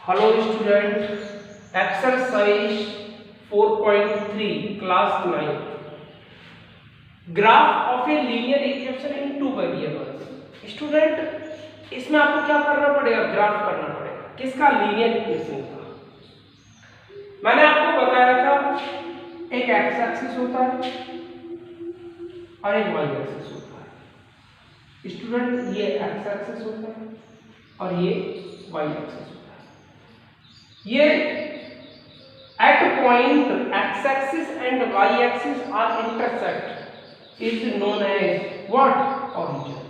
Hello student, exercise 4.3 class 9. Graph of a linear equation in two variables. Student इसमें आपको क्या करना पड़ेगा? ग्राफ करना पड़ेगा। किसका? लीनियर इक्वेशन का। मैंने आपको बताया था एक एक्स एक्सिस होता है और एक वाई एक्सिस होता है। स्टूडेंट ये एक्स एक्सिस होता है और ये वाई एक्सिस होता है। ये at point x axis and y axis are intersect is known as what? Origin.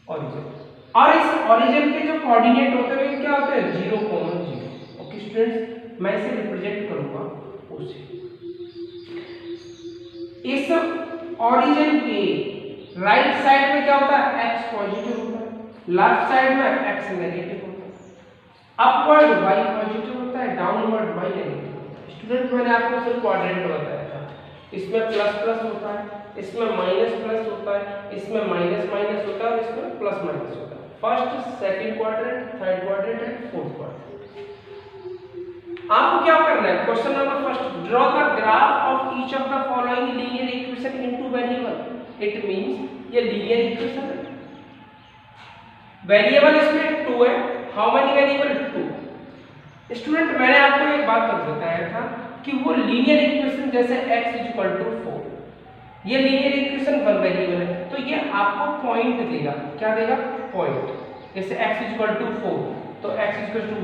और इस origin के जो कोऑर्डिनेट होते हैं क्या होते हैं? 0, 0। ओके स्टूडेंट्स, मैं इसे रिप्रेजेंट करूंगा उसे। इस origin के राइट साइड में क्या होता है? x पॉजिटिव होता है, लेफ्ट साइड में x नेगेटिव होता है, अपवर्ड y पॉजिटिव होता है, डाउनवर्ड y नेगेटिव होता है। स्टूडेंट मैंने आपको सिर्फ क्वाड्रेंट बताया था। इसमें प्लस प्लस होता है, इसमें माइनस प्लस होता है, इसमें माइनस माइनस होता है और इसमें प्लस माइनस होता है। First, second quadrant, third quadrant and fourth quadrant. आपको क्या करना है? Question number first, draw the graph of each of the following linear equation in two variable. It means ये लीनियर इक्वेशन है, वेरिएबल इसमें 2 है। How many variable? 2। स्टूडेंट मैंने आपको एक बात कर बताया था कि वो लीनियर इक्वेशन जैसे x 4, ये लीनियर इक्वेशन 1 वेरिएबल है, तो ये आपको पॉइंट देगा। क्या देगा? पॉइंट। जैसे x 4 तो x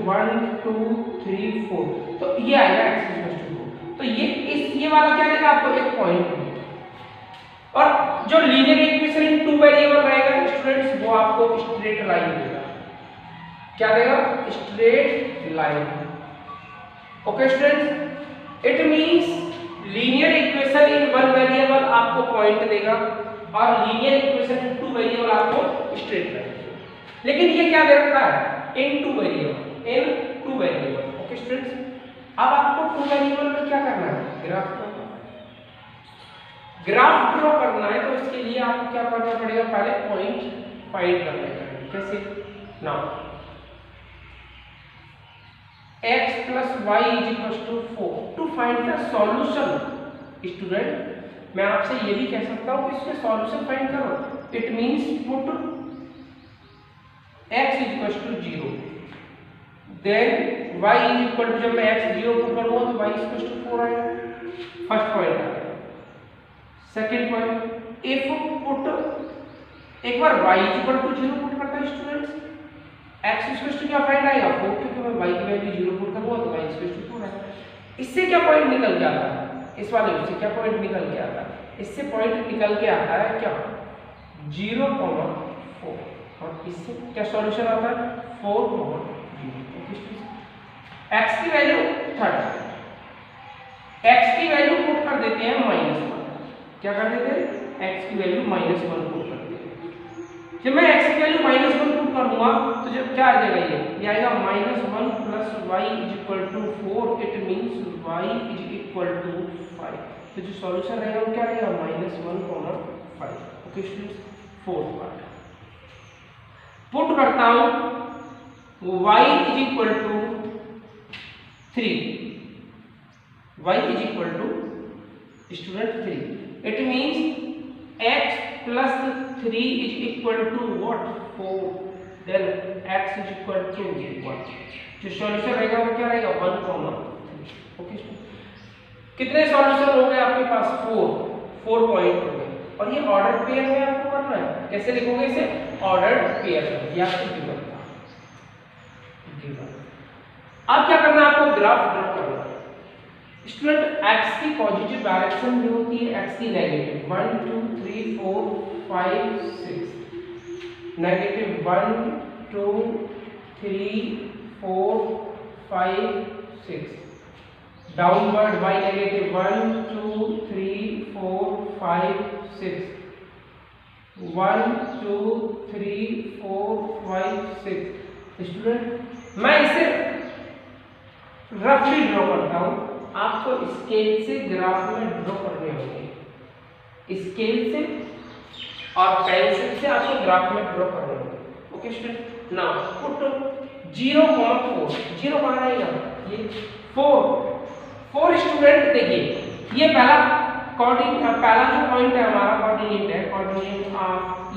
1 2 3 4, तो ये आएगा x 4। तो ये वाला क्या देगा? आपको एक पॉइंट देगा। और जो लीनियर इक्वेशन इन 2 वेरिएबल रहेगा स्टूडेंट्स, वो आपको स्ट्रेट लाइन देगा। क्या देगा? Straight line. Okay students, it means linear equation in 1 variable आपको पॉइंट देगा और लीनियर इक्वेशन इन 2 वेरिएबल आपको स्ट्रेट लाइन देगा। लेकिन ये क्या दे रखा है? इन 2 वेरिएबल। ओके स्टूडेंट्स, अब आपको 2 वेरिएबल में क्या करना है? ग्राफ ड्रॉ करना है। तो इसके लिए आपको क्या करना पड़ेगा? पहले पॉइंट फाइंड करना है। कैसे? Now x plus y is equals to 4 to find the solution। Student मैं आपसे ये भी कह सकता हूँ कि इसके सॉल्यूशन फाइंड करो। It means put x is equals to 0, then y is equal to, जब मैं x 0 पुट करूँगा तो y is equals to 4 आएगा। फर्स्ट पॉइंट आ गया। सेकेंड पॉइंट, इफ पुट एक बार y is equal to 0 put करता है स्टूडेंट्स, x इक्वल टू क्या फाइंड आएगा? 4, क्योंकि मैं y की वैल्यू 0 पुट करूंगा तो y इक्वल टू 4 आएगा। इससे क्या पॉइंट निकल के आता है? इस वाले से क्या पॉइंट निकल के आता है? इससे पॉइंट निकल के आता है क्या? 0, 4। और इससे क्या सॉल्यूशन आता है? 4, 0। x की वैल्यू 30, x की वैल्यू पुट कर देते हैं -1। क्या कर देते हैं? x की वैल्यू -1 पुट कर देते हैं। जब मैं x की वैल्यू -1 पुट करूंगा तो जब क्या आ जाएगा? ये आएगा -1 plus y is equal to 4। It means y is equal to 5। तो जो सॉल्यूशन रहेगा वो क्या रहेगा? -1, 5। Okay students, fourth part put करता हूं। y is equal to 3, y is equal to student 3। It means x plus 3 is equal to what? 4. Then x is equal to 1। जो solution रहेगा वो क्या रहेगा? 1, 3। ओके, कितने सॉल्यूशन हो गए आपके पास? 4 पॉइंट हो गए। और ये ऑर्डर पेयर में आपको करना है। कैसे लिखोगे इसे? ऑर्डर पेयर में। ये आपको गिवन था। अब क्या करना है? आपको ग्राफ ड्रॉ करना है। स्टूडेंट x की पॉजिटिव डायरेक्शन भी होती है, x की negative. 1 2 3 4 5 6, negative 1 2 3 4 5 6, downward y negative 1 2 3 4 5 6, 1 2 3 4 5 6। Student मैं इसे रफली ड्रॉ करता हूं। आपको स्केल से ग्राफ में ड्रॉ करने होंगे, स्केल से और पेंसिल से आपको ग्राफ में ड्रॉ करने होंगे। Okay student, now put 0,4 zero कहाँ रहेगा ये 4 स्टूडेंट देखिए ये पहला जो पॉइंट है हमारा कोऑर्डिनेट है कोऑर्डिनेट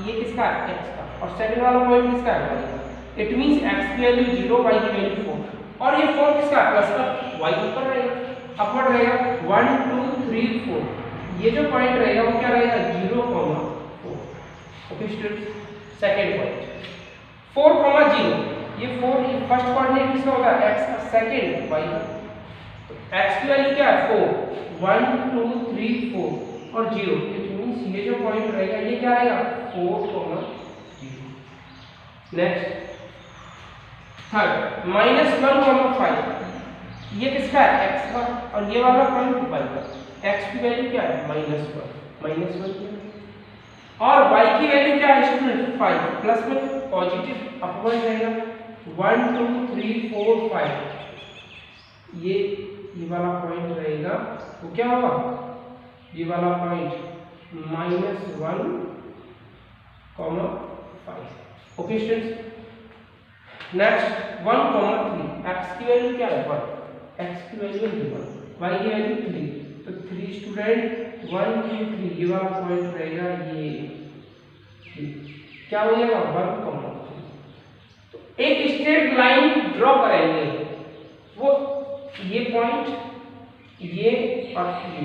ये किसका है x का और सेकंड वाला पॉइंट किसका है y का इट मींस x की वैल्यू 0 y की वैल्यू 4 और ये 4 किसका है प्लस का y ऊपर रहेगा अपवर्ड रहेगा 1 2 3 4 ये जो पॉइंट रहेगा वो क्या रहेगा 0,4 ओके स्टूडेंट्स सेकंड पॉइंट 4,0 ये 4 फर्स्ट कोऑर्डिनेट किसका होगा x का सेकंड y का x की वैल्यू क्या है 4 1 2 3 4 और 0 इट मींस ये जो पॉइंट रहेगा ये क्या रहेगा 4,0 नेक्स्ट थर्ड -1,5 ये किसका है x का और ये वाला पॉइंट y का x की वैल्यू क्या है -1 और y की वैल्यू क्या है स्टूडेंट 5 प्लस में पॉजिटिव अपवर्ड रहेगा 1 2 3 4 5 ये वाला पॉइंट रहेगा वो क्या होगा ये वाला point -1,5 okay students next 1,3 x की वैल्यू क्या है 1 x की वैल्यू 1 y की वैल्यू 3 तो 3 स्टूडेंट 1 2 3 ये वाला पॉइंट रहेगा ये क्या हो जाएगा 1,3 तो एक स्ट्रेट लाइन ड्रॉ करेंगे वो ये पॉइंट ये और ये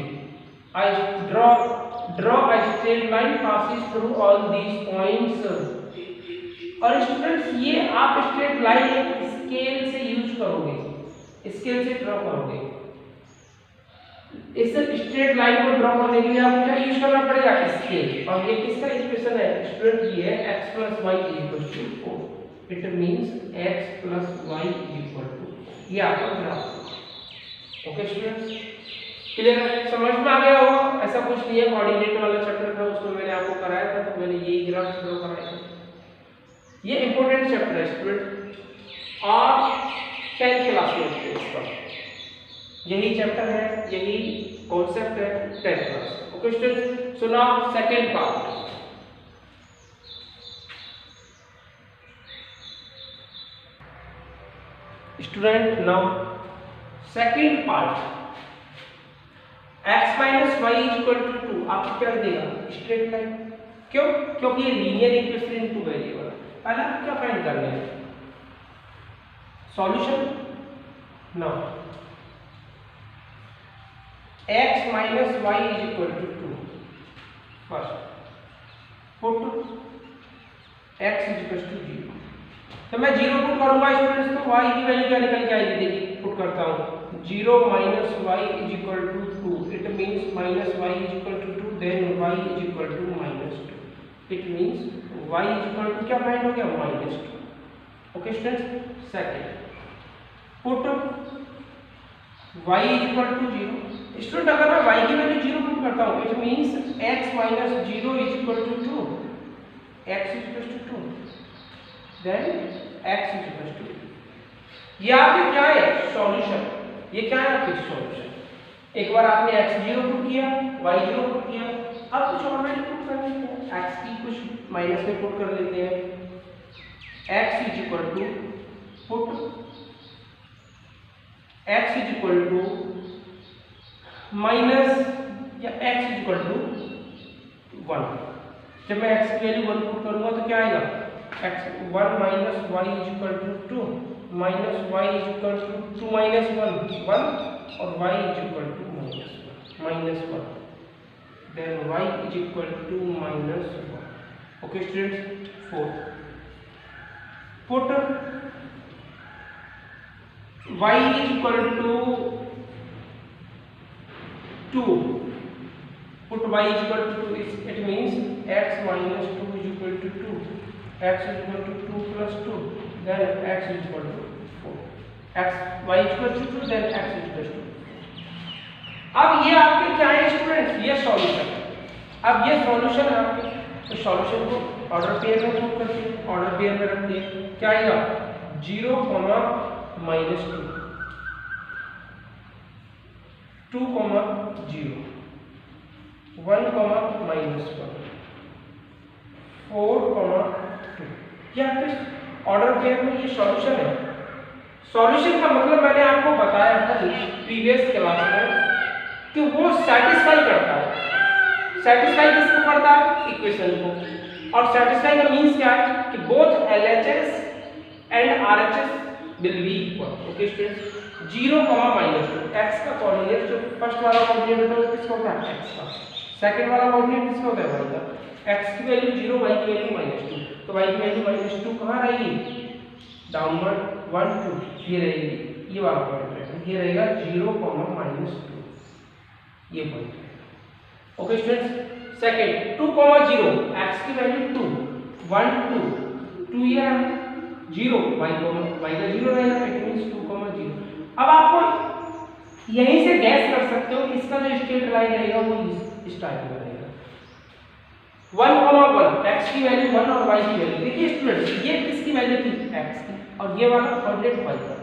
I draw a straight line passes through all these points और स्टूडेंट्स ये आप स्ट्रेट लाइन एक स्केल से यूज करोगे स्केल से ड्रॉ करोगे इस स्ट्रेट लाइन को ड्रॉ करने के लिए आपको क्या यूज करना पड़ेगा स्केल और ये किसका इक्वेशन है स्टूडेंट ये है x + y = 4 it means x + y = 4 ये आपका ग्राफ ओके स्टूडेंट्स क्लियर है समझ में आ गया होगा ऐसा कुछ नहीं है कोऑर्डिनेट वाला चैप्टर था उसमें मैंने आपको कराया था तो मैंने यही ग्राफ ड्रॉ कराया था ये इंपॉर्टेंट चैप्टर है स्टूडेंट और 10th क्लास में इसका यही चैप्टर है यही कॉन्सेप्ट है 10th class okay student so now second part student now second part x - y = 2 आपको क्या देगा स्ट्रेट लाइन क्यों क्योंकि ये linear equation in two variable पहले आप क्या फाइंड करना है solution no x - y = 2 first put x = 0 तो मैं 0 पुट करूंगा स्टूडेंट्स तो y की वैल्यू क्या निकल के आएगी देखिए पुट करता हूं 0 - y = 2 it means -y = 2 then y = -2 it means y = क्या फाइंड हो गया -2 okay students second put y = 0 student अगर मैं y की वैल्यू 0 पुट करता हूं it means x - 0 = 2 x = 2 then x = 2 ये आपके क्या है सॉल्यूशन ये क्या है आपके सॉल्यूशन एक बार आपने x 0 पुट किया y 0 पुट किया अब कुछ और वैल्यू पुट कर लेते हैं x की कुछ माइनस में पुट कर लेते हैं x = पुट x = माइनस या x = 1 जब मैं x की वैल्यू 1 पुट करूंगा तो क्या आएगा x 1 - y = 2 - y = 2 - 1 1 और y = -1 then y = -1 okay students fourth put y = 2 put y = 2 it means x - 2 = 2 x = 2 + 2 then x = 4 x y = 2 then x = 2 अब ये आपके क्या है स्टूडेंट्स ये सॉल्यूशन है अब ये सॉल्यूशन है आपके तो सॉल्यूशन को ऑर्डर पेयर में पुट करते हैं ऑर्डर पेयर में रखते हैं क्या आएगा 0, -2 2, -0 1, -1 4, 2 ये आपके ऑर्डर पेयर में ये सॉल्यूशन है सॉल्यूशन का मतलब मैंने आपको बताया था प्रीवियस क्लास में कि वो सेटिस्फाई करता है। सेटिस्फाई किसको करता है? इक्वेशन को। और सेटिस्फाई का मींस क्या है कि both LHS and RHS will be equal. Okay students, 0, -2 x का कोऑर्डिनेट जो फर्स्ट वाला कोऑर्डिनेट होता है वो किसका होता है? x का। सेकंड वाला कोऑर्डिनेट किसका होता है? y का। x की वैल्यू 0, y की वैल्यू -2, तो y की वैल्यू -2 कहां रहेगी? डाउनवर्ड 1 2 ये रहेगी, ये वाला पॉइंट रहेगा, ये रहेगा 0, -2 ये पॉइंट है। ओके स्टूडेंट्स, सेकंड 2, 0 x की वैल्यू 2 1 2 ये 0, y का 0 रहेगा, इट मींस 2, 0। अब आपको यहीं से गैस कर सकते हो कि इसका जो स्ट्रेट लाइन रहेगा वो इस टाइप का रहेगा। 1, 1 x की वैल्यू 1 और y की वैल्यू, देखिए स्टूडेंट्स ये किसकी वैल्यू थी? x की, और ये वाला कोऑर्डिनेट y का।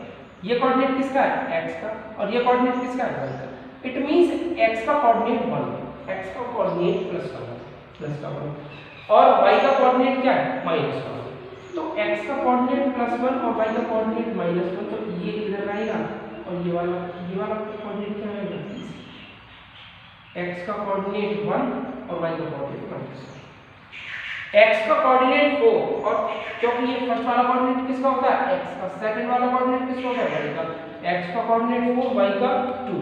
ये कोऑर्डिनेट किसका है? x का, और ये कोऑर्डिनेट किसका है? y का। इट मींस x का कोऑर्डिनेट 1 है, x का कोऑर्डिनेट प्लस का 1 और y का कोऑर्डिनेट क्या है? -1। तो x का कोऑर्डिनेट +1 और y का कोऑर्डिनेट -1, तो ये इधर आएगा और ये वाला कोऑर्डिनेट क्या आएगा? x का कोऑर्डिनेट 1 और y का कोऑर्डिनेट -1। x का कोऑर्डिनेट 4, और क्योंकि ये फर्स्ट वाला कोऑर्डिनेट किसका होता है? x का। सेकंड वाला कोऑर्डिनेट किसका होता है? y का। x का कोऑर्डिनेट 4, y का 2।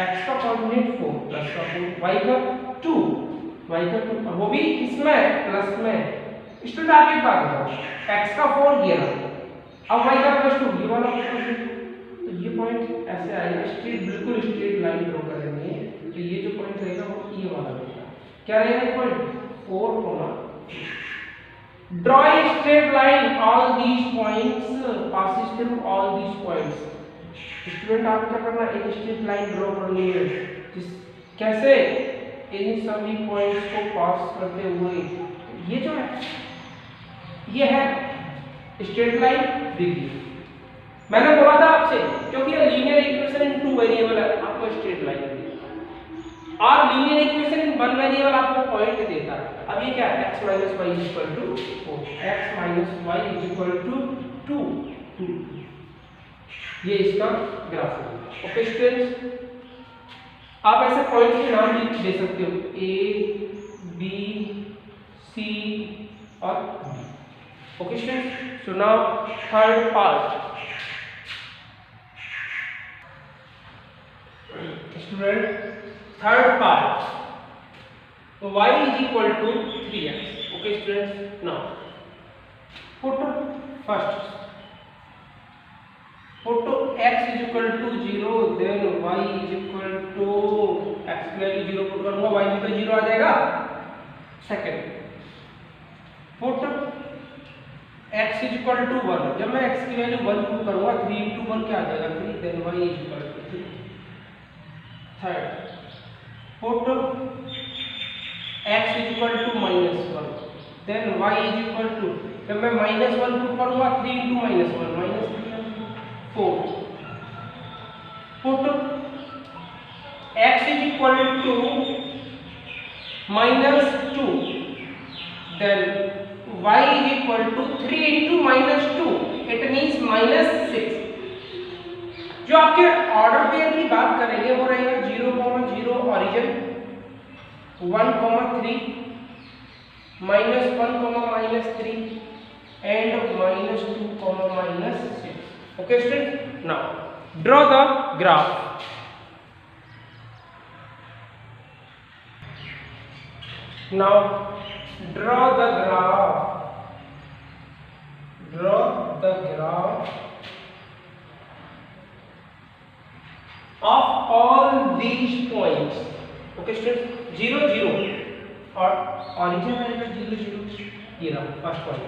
x का कोऑर्डिनेट 4 प्लस का 4, y का 2, और वो भी इसमें प्लस में। स्टूडेंट आप एक बात बताओ, x का 4 ये रहा, अब y का +2 ये वाला कोऑर्डिनेट, तो ये पॉइंट ऐसे आएगा, स्ट्रेट बिल्कुल स्ट्रेट लाइन ड्रॉ करेंगे, तो ये जो पॉइंट रहेगा वो ये वाला रहेगा। क्या रहेगा point? 4, draw a straight line all these points passes through all these points। Student आप क्या करना है? एक स्ट्रेट लाइन ड्रॉ करनी है, कैसे? इन सभी पॉइंट्स को पास करते हुए। ये जो है ये है स्ट्रेट लाइन, देखिए मैंने बोला था आपसे, क्योंकि ये लीनियर इक्वेशन इन 2 वेरिएबल है, आपको स्ट्रेट लाइन देती है, और लीनियर इक्वेशन इन 1 वेरिएबल आपको पॉइंट देता है। अब ये क्या है? x - y = 4, x - y = 2, ये इसका ग्राफ है। ओके स्टूडेंट्स, आप ऐसे पॉइंट के नाम भी दे सकते हो, a b c और d। Okay students, so now third part. Student third part, y = 3x। Okay students, now put first put x = 0, then y = x की वैल्यू 0 पुट करूंगा, y भी तो 0 आ जाएगा। सेकंड put x = 1, जब मैं x की value 1 put करूंगा 3 × 1 क्या आ जाएगा? 3, then y = 3। Third put x = -1, then y = जब मैं -1 पुट करूंगा 3 × -1 -4। put x = -2, then y = 3 × -2, it means -6। जो आपके ऑर्डर पेयर की बात करेंगे वो रहेगा 0, 0 origin, 1, 3, -1, -3 and -2, -6। Okay student, now draw the graph. Now draw the graph of all these points। Okay student, 0, 0 और ओरिजिन रहेगा 0, 0, ये रहा फर्स्ट पॉइंट।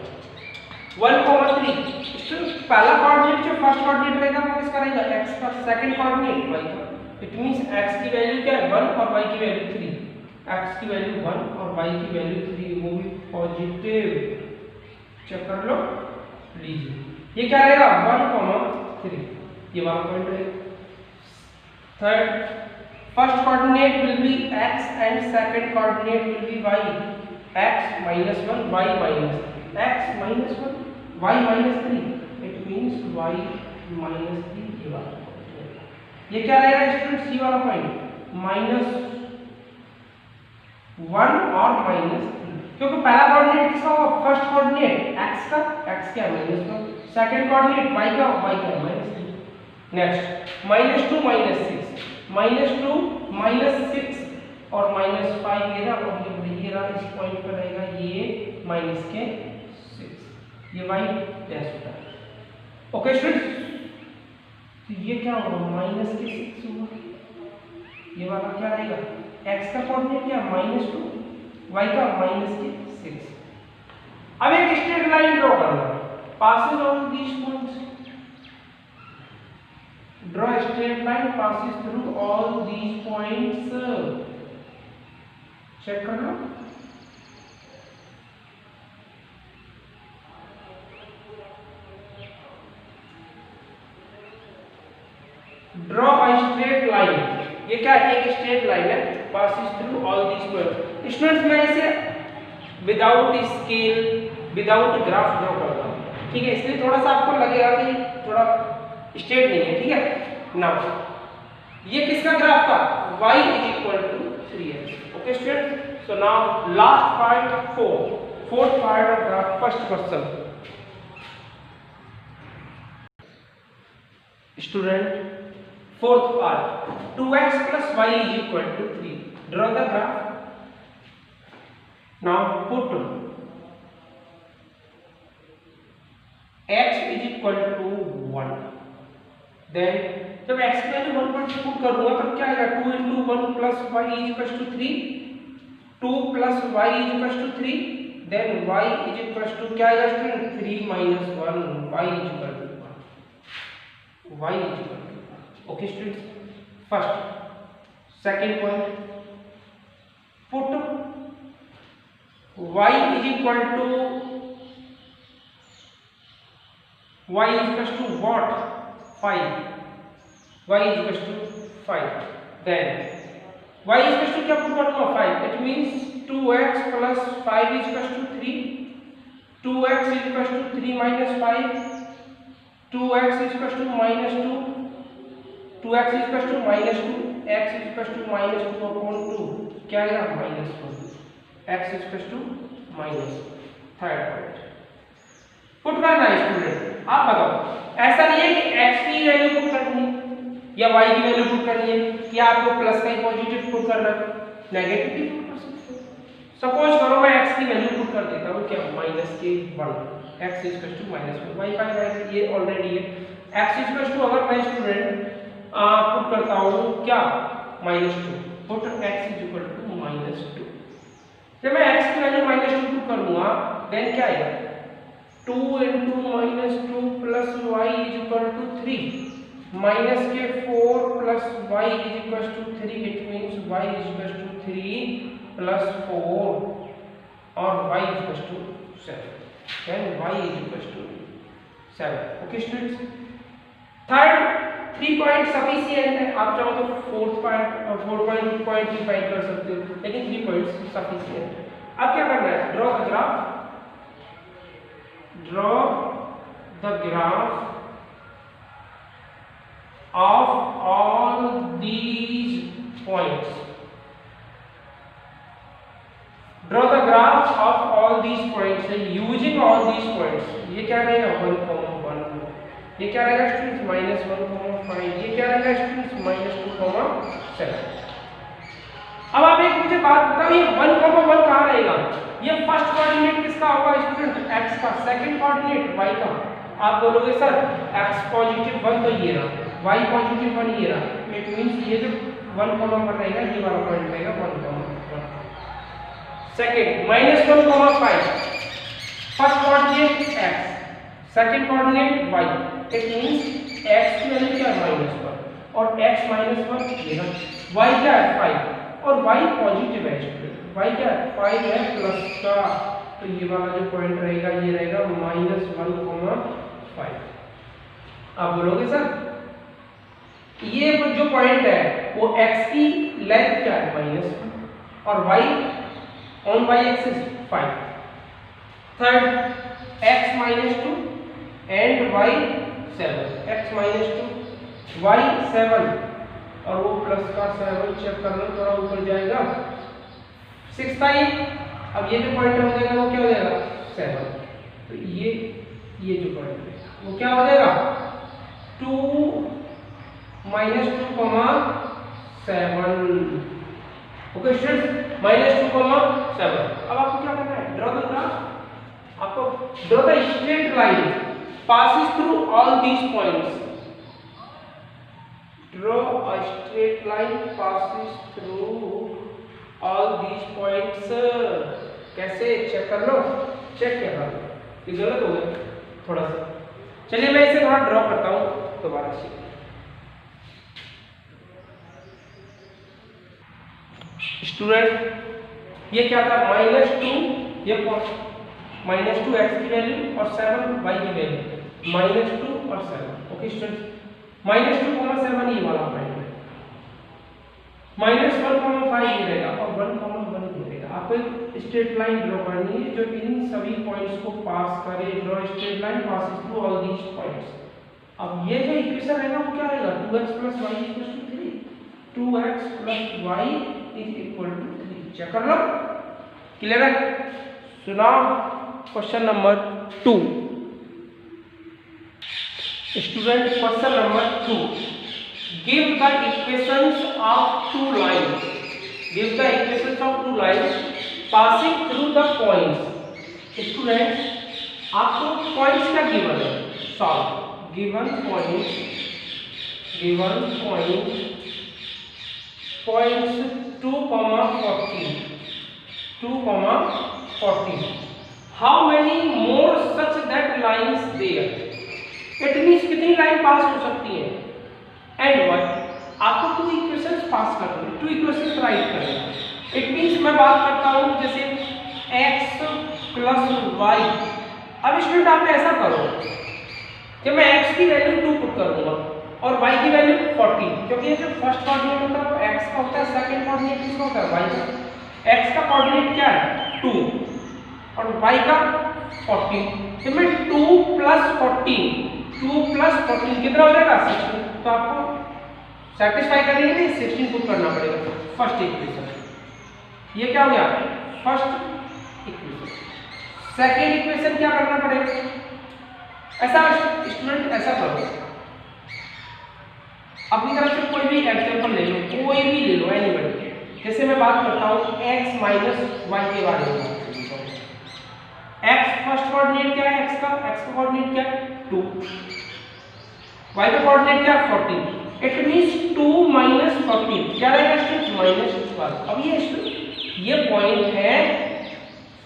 1, 3 स्टूडेंट, पहला कोऑर्डिनेट जो फर्स्ट कोऑर्डिनेट रहेगा वो किसका रहेगा? x का। सेकंड कोऑर्डिनेट y का। इट मींस x की वैल्यू क्या है? 1 और y की वैल्यू 3। x की वैल्यू 1 और y की वैल्यू 3, वो भी पॉजिटिव। चेक कर लो, लीजिए ये क्या रहेगा? 1, 3, ये वाला पॉइंट रहेगा। Third, first coordinate will be x and second coordinate will be y। x - 1, y - 3, x - 1, y - 3, it means y -3 ये वाला पॉइंट। ये क्या रहेगा स्टूडेंट, सी वाला पॉइंट -1 और -3, क्योंकि पहला कोऑर्डिनेट किसका होगा, फर्स्ट कोऑर्डिनेट x का, x क्या है -1, सेकंड कोऑर्डिनेट y का, y क्या है -3। नेक्स्ट -2 -6 और -5 ये रहा, और ये रहा, इस पॉइंट पर रहेगा ये -6, ये y डैश होता है। ओके स्टूडेंट्स, तो ये क्या होगा -6 होगा, ये वाला क्या रहेगा, x का कोऑर्डिनेट क्या -2, y का -6। अब एक स्ट्रेट लाइन ड्रॉ करना, passes on these points, draw a straight line passes through all these points, check करना। ड्रॉ अ स्ट्रेट लाइन, ये क्या है, एक स्ट्रेट लाइन है, passes through all these points। Students मैं इसे without scale without graph draw करता हूं, ठीक है, इसलिए थोड़ा सा आपको लगेगा कि थोड़ा स्ट्रेट नहीं है, ठीक है ना। ये किसका ग्राफ था, y = 3x। Okay student, so now last part, fourth part of graph, first question student, fourth part, 2x plus y = 3, draw the graph। now put x = 1, then जब x की वैल्यू 1 पर पुट करूंगा तब क्या आएगा, 2 × 1 + y = 3, 2 + y = 3, then y = क्या आएगा student, 3 - 1, y = 1। Okay students, first second point, put y = what, 5, y = 5, then y = क्या पुट करूंगा, 5, it means 2x + 5 = 3, 2x = 3 - 5, 2x = -2, 2x = -2, x = -2/2, क्या आएगा, -1, x = -, थर्ड पॉइंट पुट करना है स्टूडेंट। आप बताओ, ऐसा नहीं है कि x की वैल्यू पुट करनी है या y की वैल्यू पुट करनी है, कि आपको प्लस का ही पॉजिटिव पुट करना है, नेगेटिव भी पुट कर सकते हो। सपोज करो मैं x की वैल्यू पुट कर देता हूं, क्या, -1, x = -1, y का ये ऑलरेडी है, x = अगर मैं स्टूडेंट पुट करता हूं क्या, -2, पुट x = -2। जब मैं x की वैल्यू -2 पुट करूंगा देन क्या आएगा, 2 × -2 + y = 3, -4 + y = 3, it means y = 3 + 4 और y = 7, then y = 7। Okay students, third 3 point sufficient है, आप चाहो तो फोर्थ पॉइंट और 4 पॉइंट भी फाइंड कर सकते हो, लेकिन 3 पॉइंट्स सफिशिएंट है। अब क्या करना है, draw the graph of all these points, draw the graph of all these points using all these points। ये क्या रहेगा, 1, ये क्या रहेगा स्टूडेंट्स, -1, ये क्या रहेगा स्टूडेंट्स, -2, 7। अब आप एक मुझे बात बताओ, ये 1, 1 कहाँ रहेगा, ये फर्स्ट कोऑर्डिनेट किसका होगा स्टूडेंट, x का, सेकंड कोऑर्डिनेट y का। आप बोलोगे सर x +1 तो ये रहा, y +1 ये रहा, इट मींस ये जो 1, 1 रहेगा ये वाला पॉइंट रहेगा 1, 1। Second -1, 5, first coordinate x, second coordinate y, it means x की वैल्यू क्या है, -1 और x -1 ये रहा, y क्या है 5 और y पॉजिटिव है स्टूडेंट, y क्या है 5 है प्लस का, तो ये वाला जो पॉइंट रहेगा ये रहेगा -1, 5। आप बोलोगे सर ये जो पॉइंट है वो x की लेंथ क्या है, -1 और y on y axis 5। Third x -2 and y 7, x minus 2 y 7 और वो प्लस का 7 चेक कर लो थोड़ा ऊपर जाएगा 6 था ये। अब ये जो पॉइंट हो जाएगा वो क्या हो जाएगा 7, तो ये जो पॉइंट है वो क्या हो जाएगा 2 माइनस 2 7। Okay students, minus 2 7। अब आपको क्या करना है, ड्रॉ द ग्राफ। आपको draw the straight line passes through all these points. Draw a straight line passes through all these points. कैसे चेक कर लो, चेक क्या कर लो, ये गलत हो गया थोड़ा सा। चलिए मैं इसे थोड़ा ड्रॉ करता हूँ दोबारा से। स्टूडेंट ये क्या था -2, ये -2 x की वैल्यू और 7 y की वैल्यू, -2 और 7। ओके स्टूडेंट, -2, 7 ये वाला पॉइंट है, -1, 5 ये रहेगा और 1, 1 ये रहेगा। आपको एक स्ट्रेट लाइन ड्रॉ करनी है जो इन सभी पॉइंट्स को पास करे। Draw straight line passes through all these points. अब ये जो इक्वेशन है ना वो क्या रहेगा, 2x + y = 3, 2x + y = 3। Check कर लो, क्लियर है। सुना question number 2। Student question number 2, give the equations of two lines, give the equations of two lines passing through the points. Student आपको पॉइंट्स क्या गिवन है, solve given points 2, 40। How many more such that lines there, it means कितनी line pass हो सकती है। And what, आपको 2 equations पास करनी है, 2 इक्वेशंस राइट करनी है। इट मीन्स मैं बात करता हूँ जैसे x + y। अब स्टूडेंट आप ऐसा करो कि मैं x की वैल्यू 2 पुट करूंगा और y की वैल्यू 40, क्योंकि ये जो फर्स्ट कोऑर्डिनेट होता है वो x का होता है, सेकंड कोऑर्डिनेट किसका होता है, y का। x का कोऑर्डिनेट क्या है 2 और y का 40, तो मैं 2 + 14 कितना हो जाएगा 16। तो आपको सैटिस्फाई करने के लिए 16 पुट करना पड़ेगा। फर्स्ट इक्वेशन ये क्या हो गया, फर्स्ट इक्वेशन। सेकंड इक्वेशन क्या करना पड़ेगा, ऐसा स्टूडेंट ऐसा करो, अपनी तरफ से कोई भी एग्जांपल ले लो, कोई भी ले लो, एनीबडी। जैसे मैं बात करता हूँ x - y के बारे में। x फर्स्ट कोऑर्डिनेट क्या है, x का कोऑर्डिनेट क्या है 2, y का कोऑर्डिनेट क्या है 14। इट मींस 2 - 14 क्या रहेगा स्टूडेंट, -12। अब ये पॉइंट है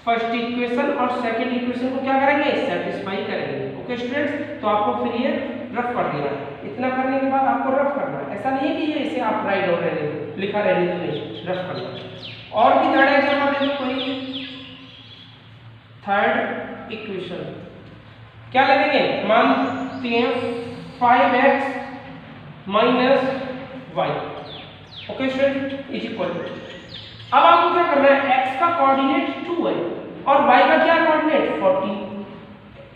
फर्स्ट इक्वेशन और सेकंड इक्वेशन को क्या करेंगे, सेटिस्फाई करेंगे। ओके स्टूडेंट्स, तो आपको फिर ये रफ कर देना है। इतना करने के बाद आपको रफ करना है, ऐसा नहीं है कि ये इसे आप राइट और रहने दो, लिखा रहने दो, नहीं, रफ करना। और भी थर्ड एग्जांपल ले कोई, थर्ड इक्वेशन क्या लगेंगे, मानते हैं 5x - y। Okay student is equal. अब आपको क्या करना है, x का कोऑर्डिनेट 2 है और y का क्या कोऑर्डिनेट 40।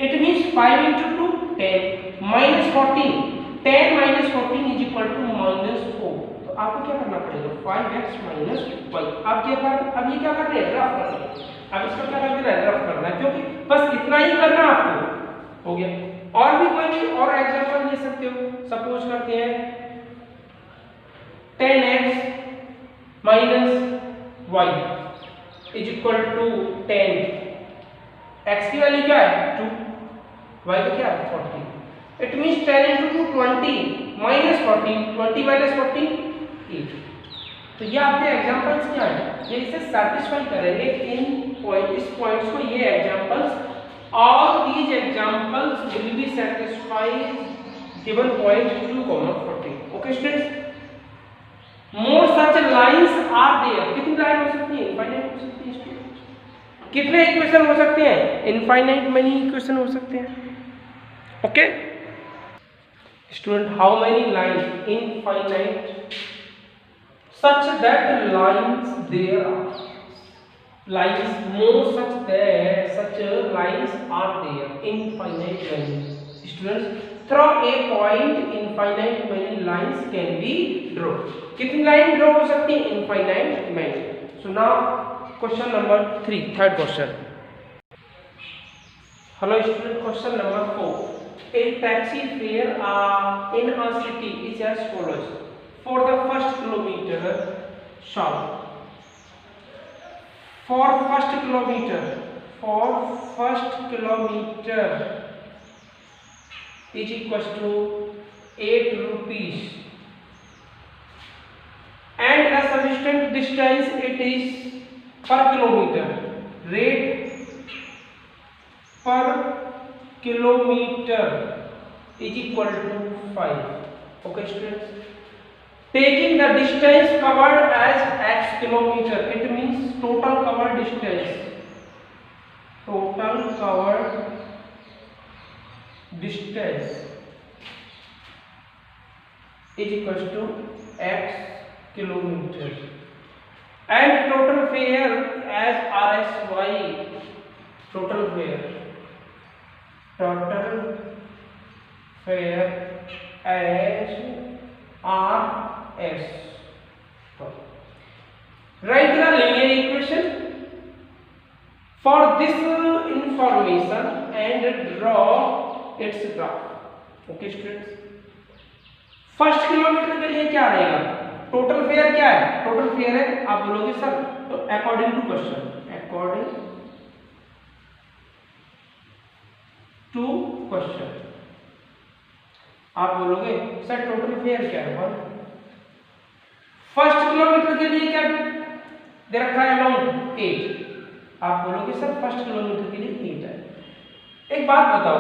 It means 5 × 2 10 -14, 10 - 14 = -4। तो आपको क्या करना पड़ेगा, 5x - y। आप क्या कर, अब ये क्या कर रहे हैं, रफ कर रहे हैं। अब इसका क्या करना है, रफ करना है, क्योंकि बस इतना ही करना है आपको, हो गया। और भी कोई और एग्जांपल ले सकते हो। सपोज करते हैं 10x - y = 10। x की वैल्यू क्या है 2, y का क्या है 40। It means 10 × 2 20 -14, 20 - 14 8। तो ये आपके एग्जांपल्स क्या है, ये इसे सेटिस्फाई करेंगे इस पॉइंट्स को, ये examples. All these examples will be satisfied given point 2, 40। Okay students, more such lines are there. कितनी लाइन हो सकती है, इनफाइनाइट हो सकती है। कितने इक्वेशन हो सकते हैं, इनफाइनाइट मेनी इक्वेशन हो सकते हैं। Okay student, how many lines, infinite, such that lines there are lines more such that such lines are there, infinite lines। Students, from a point infinite many lines can be drawn. कितनी line draw हो सकती है? Infinite many. So now question number 3, third question. Hello student, question number 4. A taxi fare in a city is as follows. For the first kilometer, short. For first kilometer is equals to 8 rupees, and the subsequent distance it is per kilometer. Rate per kilometer is equal to 5. Okay students, taking the distance covered as x kilometer, it means total covered distance. Total covered distance is equals to x kilometer, and total fare as RSY. Total fare as RS. Write the linear equation for this information and draw its graph. Okay students, first kilometre के लिए क्या रहेगा? Total fair क्या है? Total fair है, आप बोलोगे sir तो अकॉर्डिंग टू क्वेश्चन, आप बोलोगे सर टोटल फेयर क्या है? फर्स्ट किलोमीटर के लिए क्या दे रखा है? अमाउंट 8. आप बोलोगे सर फर्स्ट किलोमीटर के लिए 8 है. एक बात बताओ,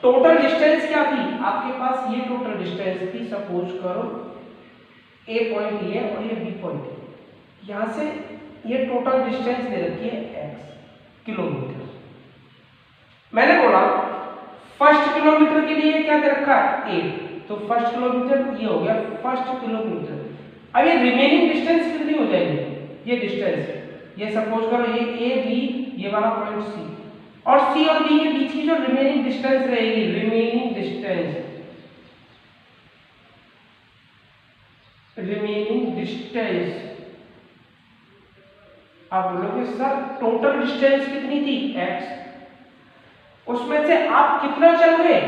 टोटल डिस्टेंस क्या थी आपके पास? ये टोटल डिस्टेंस थी, सपोज करो ए पॉइंट ये और ये बी पॉइंट है. यहां से ये टोटल डिस्टेंस दे रखी है x किलोमीटर. मैंने बोला फर्स्ट किलोमीटर के लिए क्या दे रखा है? 8. तो फर्स्ट किलोमीटर ये हो गया फर्स्ट किलोमीटर. अब ये रिमेनिंग डिस्टेंस कितनी हो जाएगी? ये डिस्टेंस, ये सपोज करो ये ए बी, ये वाला पॉइंट सी, और सी और बी के बीच की जो रिमेनिंग डिस्टेंस रहेगी, रिमेनिंग डिस्टेंस आप बोलोगे सर टोटल डिस्टेंस कितनी थी? x. उसमें से आप कितना चल गए?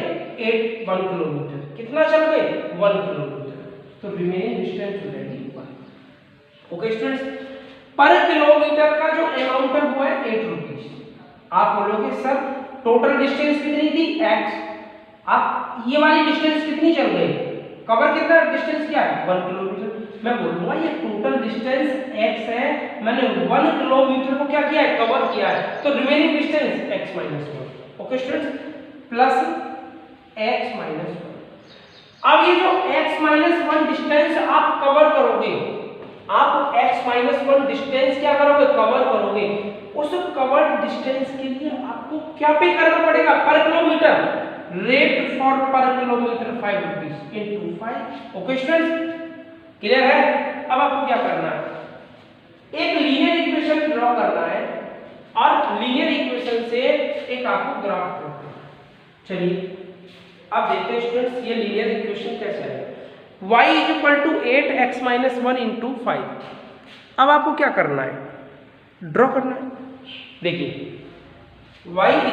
1 किलोमीटर. कितना चल गए? 1 किलोमीटर. तो रिमेनिंग डिस्टेंस हो जाएगी 1. ओके स्टूडेंट्स, पर किलोमीटर का जो अमाउंट है वो है 8 रुपीज. आप बोलोगे सर टोटल डिस्टेंस कितनी थी? x. आप ये वाली डिस्टेंस कितनी चल गई? कवर कितना डिस्टेंस क्या है? 1 किलोमीटर. मैं बोलूंगा ये टोटल डिस्टेंस x है, मैंने 1 किलोमीटर को क्या किया है? कवर किया है. तो remaining distance x - 1. Okay students, plus x - 1. अब ये जो x - 1 डिस्टेंस आप कवर करोगे, आप x - 1 डिस्टेंस क्या करोगे? कवर करोगे. उस कवर्ड डिस्टेंस के लिए आपको क्या पे करना पड़ेगा? पर किलोमीटर. रेट फॉर पर kilometre 5 rupees into 5. Okay students, clear है? अब आपको क्या करना है? एक लीनियर इक्वेशन ड्रॉ करना है और लीनियर इक्वेशन से एक आपको ग्राफ ड्रॉ करना है. चलिए अब देखते हैं स्टूडेंट्स ये लीनियर इक्वेशन कैसे है. y = 8x - 1 into 5. अब आपको क्या करना है? ड्रॉ करना है. देखिए y =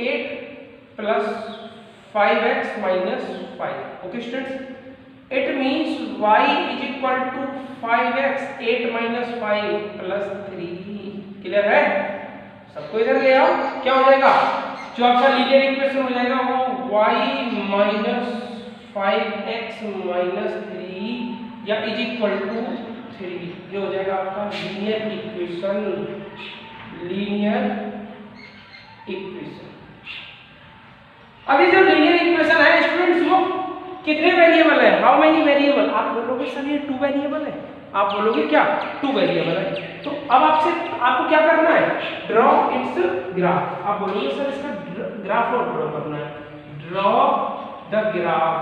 8 plus 5x - 5. Okay students, it means y = 5x 8 - 5 plus 3. Clear है? सबको इधर ले आओ. क्या हो जाएगा? जो आपका लीनियर इक्वेशन हो जाएगा वो y - 5x - 3 या = 3. ये हो जाएगा आपका लीनियर इक्वेशन. अब ये जो लीनियर इक्वेशन है स्टूडेंट्स वो कितने वेरिएबल है? How many variable? आप बोलोगे सर ये 2 वेरिएबल है. आप बोलोगे क्या? 2 वेरिएबल है. तो अब आपको क्या करना है? Draw it's graph. आप बोलोगे सर इसका ग्राफ और ड्रॉ करना है. Draw the graph.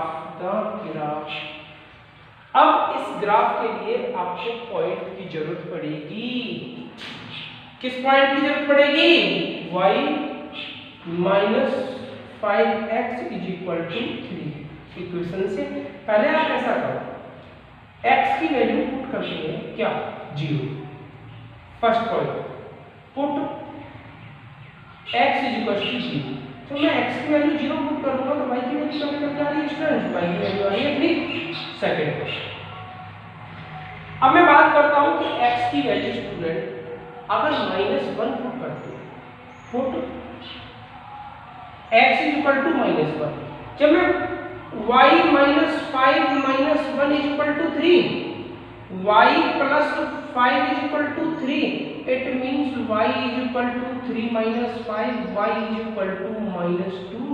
अब इस ग्राफ के लिए आपको पॉइंट की जरूरत पड़ेगी. किस पॉइंट की जरूरत पड़ेगी? y minus 5x is equal to 3। Equation से पहले आप ऐसा करो, x की वैल्यू पुट करते हैं क्या 0। First point put x is equal to 0। तो मैं x की वैल्यू 0 पुट करूंगा तो y की वैल्यू क्या आ रही है स्टूडेंट, y की वैल्यू आ रही है 3। सेकंड अब मैं बात करता हूं कि x की वैल्यू स्टूडेंट अगर -1 पुट करते हैं, put x is equal to -1, जब मैं y -5 -1 is equal to 3, y plus 5 is equal to 3, it means y is equal to 3 minus 5, y is equal to -2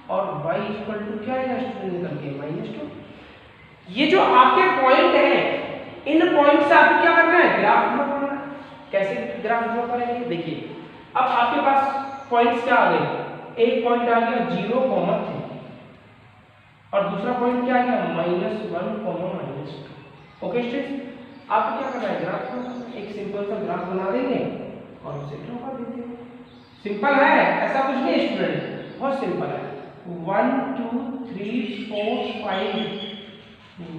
और y is equal to क्या है student निकल के -2। ये जो आपके पॉइंट हैं, इन पॉइंट से आपको क्या करना है, ग्राफ ड्रॉ करना है। कैसे ग्राफ ड्रॉ करेंगे, देखिए अब आपके पास पॉइंट्स क्या आ गए, एक पॉइंट आ गया 0,3 और दूसरा पॉइंट क्या आ गया -1, -2। ओके स्टूडेंट्स, आपको क्या करना है, ग्राफ को एक सिंपल सा ग्राफ बना देंगे और उसे ड्रॉ कर देंगे। सिंपल है, ऐसा कुछ नहीं स्टूडेंट, बहुत सिंपल है। 1 2 3 4 5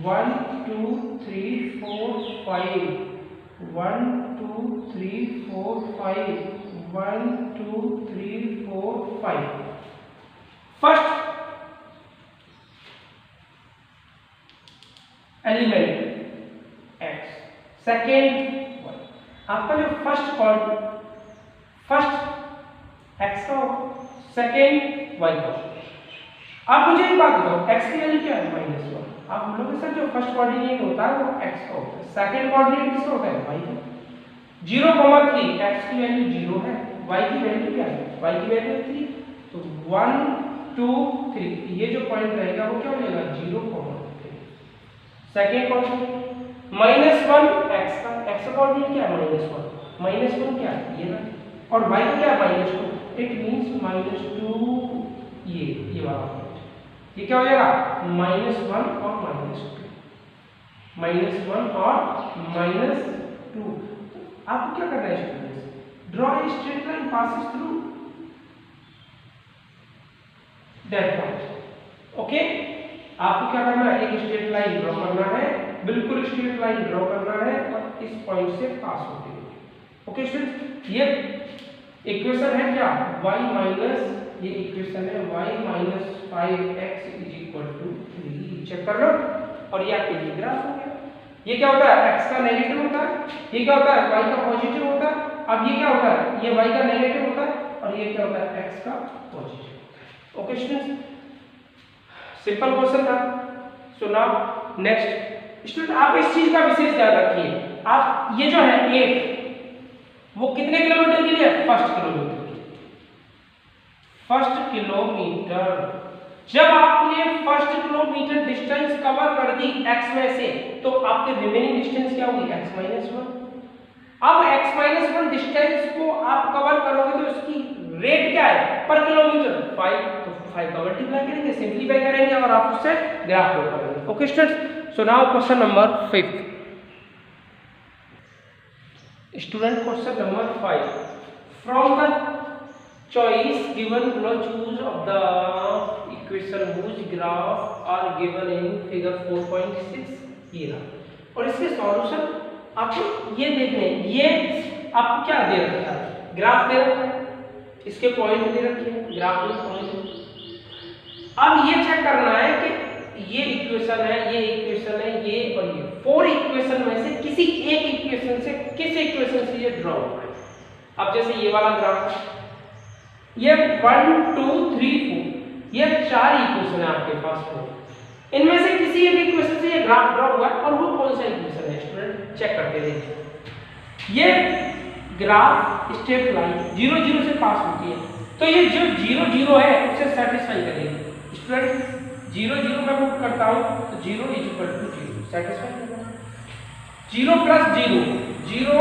1 2 3 4 5 1 2 3 4 5 1 2 3 4 5। First element x, second y। आपका जो फर्स्ट x का होगा, सेकेंड y का। आप मुझे एक बात बताओ, x की वैल्यू क्या है -1। आप बोलोगे सर जो फर्स्ट कोऑर्डिनेट होता है वो x का होता है, सेकेंड कोऑर्डिनेट किसका होता है, y का। 0,3 x की वैल्यू 0 है, y की वैल्यू क्या है, y की वैल्यू 3। तो 1 2 3 ये जो पॉइंट रहेगा वो क्या हो जाएगा 0,3। सेकेंड कोऑर्डिनेट -1 x का, x का कोऑर्डिनेट क्या है -1 क्या है ये ना, और y का क्या है -2, इट मींस -2 ये वाला पॉइंट, ये क्या हो जाएगा -1 और -2। आपको क्या करना है students, draw a straight line passes through that point. Okay, आपको क्या करना है, एक स्ट्रेट लाइन ड्रॉ करना है, बिल्कुल स्ट्रेट लाइन ड्रॉ करना है और इस पॉइंट से पास होते हुए। ओके स्टूडेंट्स, ये इक्वेशन है क्या y माइनस, ये इक्वेशन है y minus 5x is equal to 3। Check कर लो, और ये आपके लिए ग्राफ हो गया। ये क्या होता है, x का नेगेटिव होता है, ये क्या होता है, y का पॉजिटिव होता है। अब ये क्या होता है, ये y का नेगेटिव होता है और ये क्या होता है, x का positive. Okay students, simple question था। सो नाउ नेक्स्ट स्टूडेंट, आप इस चीज का विशेष ध्यान रखिए। आप ये जो है 8 वो कितने किलोमीटर के लिए, फर्स्ट किलोमीटर के लिए, फर्स्ट किलोमीटर। जब आपने फर्स्ट किलोमीटर डिस्टेंस कवर कर दी x में से, तो आपके रिमेनिंग डिस्टेंस क्या होगी, x माइनस 1। अब x माइनस 1 डिस्टेंस को आप कवर करोगे तो इसकी रेट क्या है पर किलोमीटर 5, तो 5 का मल्टीप्लाई करेंगे, सिंपलीफाई करेंगे और आप उससे ग्राफ ड्रॉ करेंगे। Okay students, so now question number 5। Student question number 5, from the choice given below choose of the equation whose graph are given in figure 4.6। ये रहा, और इसके सॉल्यूशन आपको ये देखने, ये आपको क्या दे रखा है, ग्राफ दे रखा है, इसके पॉइंट दे रखे हैं, ग्राफ में पॉइंट। अब ये चेक करना है कि ये इक्वेशन है, ये इक्वेशन है, ये और ये 4 इक्वेशन में से किसी एक इक्वेशन से, किस इक्वेशन से ये ड्रॉ होगा। अब जैसे ये वाला ग्राफ, ये 1 2 3 4 ये 4 इक्वेशन है आपके पास, इनमें से किसी एक इक्वेशन से ये ग्राफ ड्रॉ हुआ और वो कौन सा इक्वेशन है स्टूडेंट, चेक करते रहिए। ये ग्राफ स्ट्रेट लाइन 0 0 से पास होती है, तो ये जो 0 0 है उसे सेटिस्फाई करेगी। स्टूडेंट 0 0 मैं पुट करता हूं तो 0 इज इक्वल टू 0 सेटिस्फाई करेगा। 0 plus 0 0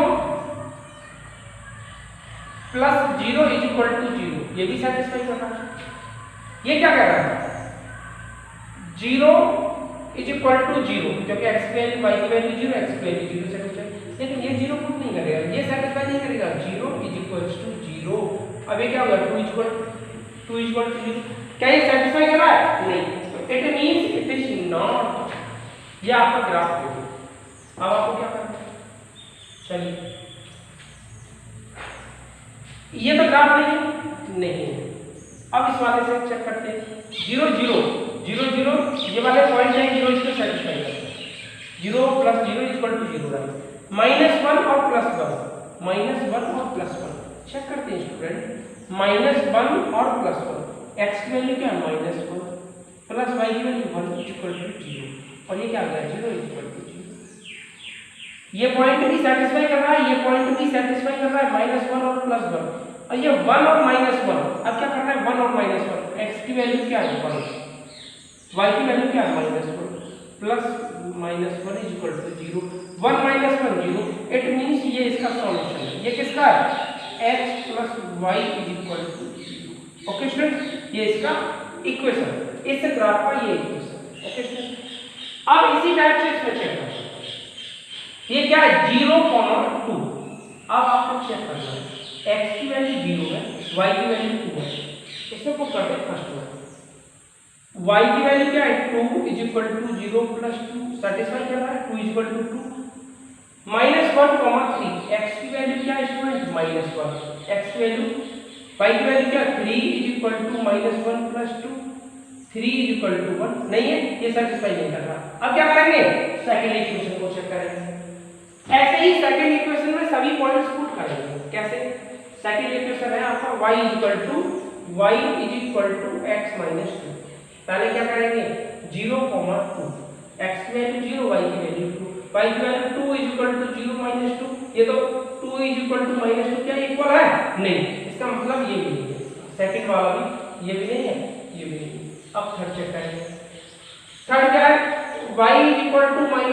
plus 0 is equal to 0, ये भी सेटिस्फाई कर रहा है। ये क्या कह रहा है, 0 इज इक्वल टू 0, क्योंकि x की वैल्यू y की वैल्यू 0, x की वैल्यू 0 सेटिस्फाई, लेकिन ये 0 पुट नहीं करेगा, ये सेटिस्फाई नहीं करेगा। 0 इज इक्वल टू 0, अब ये क्या होगा 2 इज इक्वल, 2 इक्वल टू 0। क्या ये सेटिस्फाई कर रहा है? नहीं। तो it means it is not. ये आपका ग्राफ है। अब आपको क्या करना है? चलिए, ये तो ग्राफ नहीं है। अब इस वाले से चेक करते हैं। 0 0 0 0 ये वाले पॉइंट है, 0 इसको सेटिस्फाई करता है। 0 प्लस 0 इक्वल टू 0 है। -1 और +1, -1 और +1 चेक करते हैं स्टूडेंट। -1 और +1, x की वैल्यू क्या है? -1 प्लस y की वैल्यू 1 इक्वल टू 0, और ये क्या आ गया? 0 इक्वल टू 0। ये पॉइंट भी सेटिस्फाई कर रहा है, ये पॉइंट भी सेटिस्फाई कर रहा है, -1 और +1, और ये 1 और -1। अब क्या करना है? 1 और -1, x की वैल्यू क्या है? 1, y की वैल्यू क्या है? -1 plus -1 is equal to 0। 1 -1 0। It means ये इसका सॉल्यूशन है। ये किसका है? x plus y is equal to 0। Okay student, ये इसका इक्वेशन, इस ग्राफ का ये इक्वेशन। ओके स्टूडेंट, अब इसी टाइप से इसमें चेक करते हैं। ये क्या है? 0,2। अब आपको चेक करना है, x की वैल्यू 0 है, y की वैल्यू 2 है। इसमें पुट करते हैं फर्स्ट वन। y की वैल्यू क्या है? 2 is equal to 0 plus 2, satisfy कर रहा है। 2 इज इक्वल टू 2। -1, 3, x की वैल्यू क्या है स्टूडेंट? -1। x की वैल्यू, y की वैल्यू क्या है? 3 is equal to -1 plus 2, 3 is equal to 1। नहीं है, ये सेटिस्फाई नहीं कर रहा। अब क्या करेंगे? सेकंड इक्वेशन को चेक करेंगे। ऐसे ही सेकंड इक्वेशन में सभी पॉइंट्स पुट करेंगे। कैसे? सेकंड इक्वेशन है आपका y is equal to x minus 2। पहले क्या करेंगे? 0,2, x की वैल्यू 0, y की वैल्यू 2, y की value 2 is equal to 0 minus 2। ये तो 2 इज इक्वल टू -2 क्या इक्वल है? नहीं। इसका मतलब ये भी नहीं है, सेकंड वाला भी, ये भी नहीं है, ये भी नहीं है। अब थर्ड चेक करेंगे। थर्ड क्या है? y is equal to -x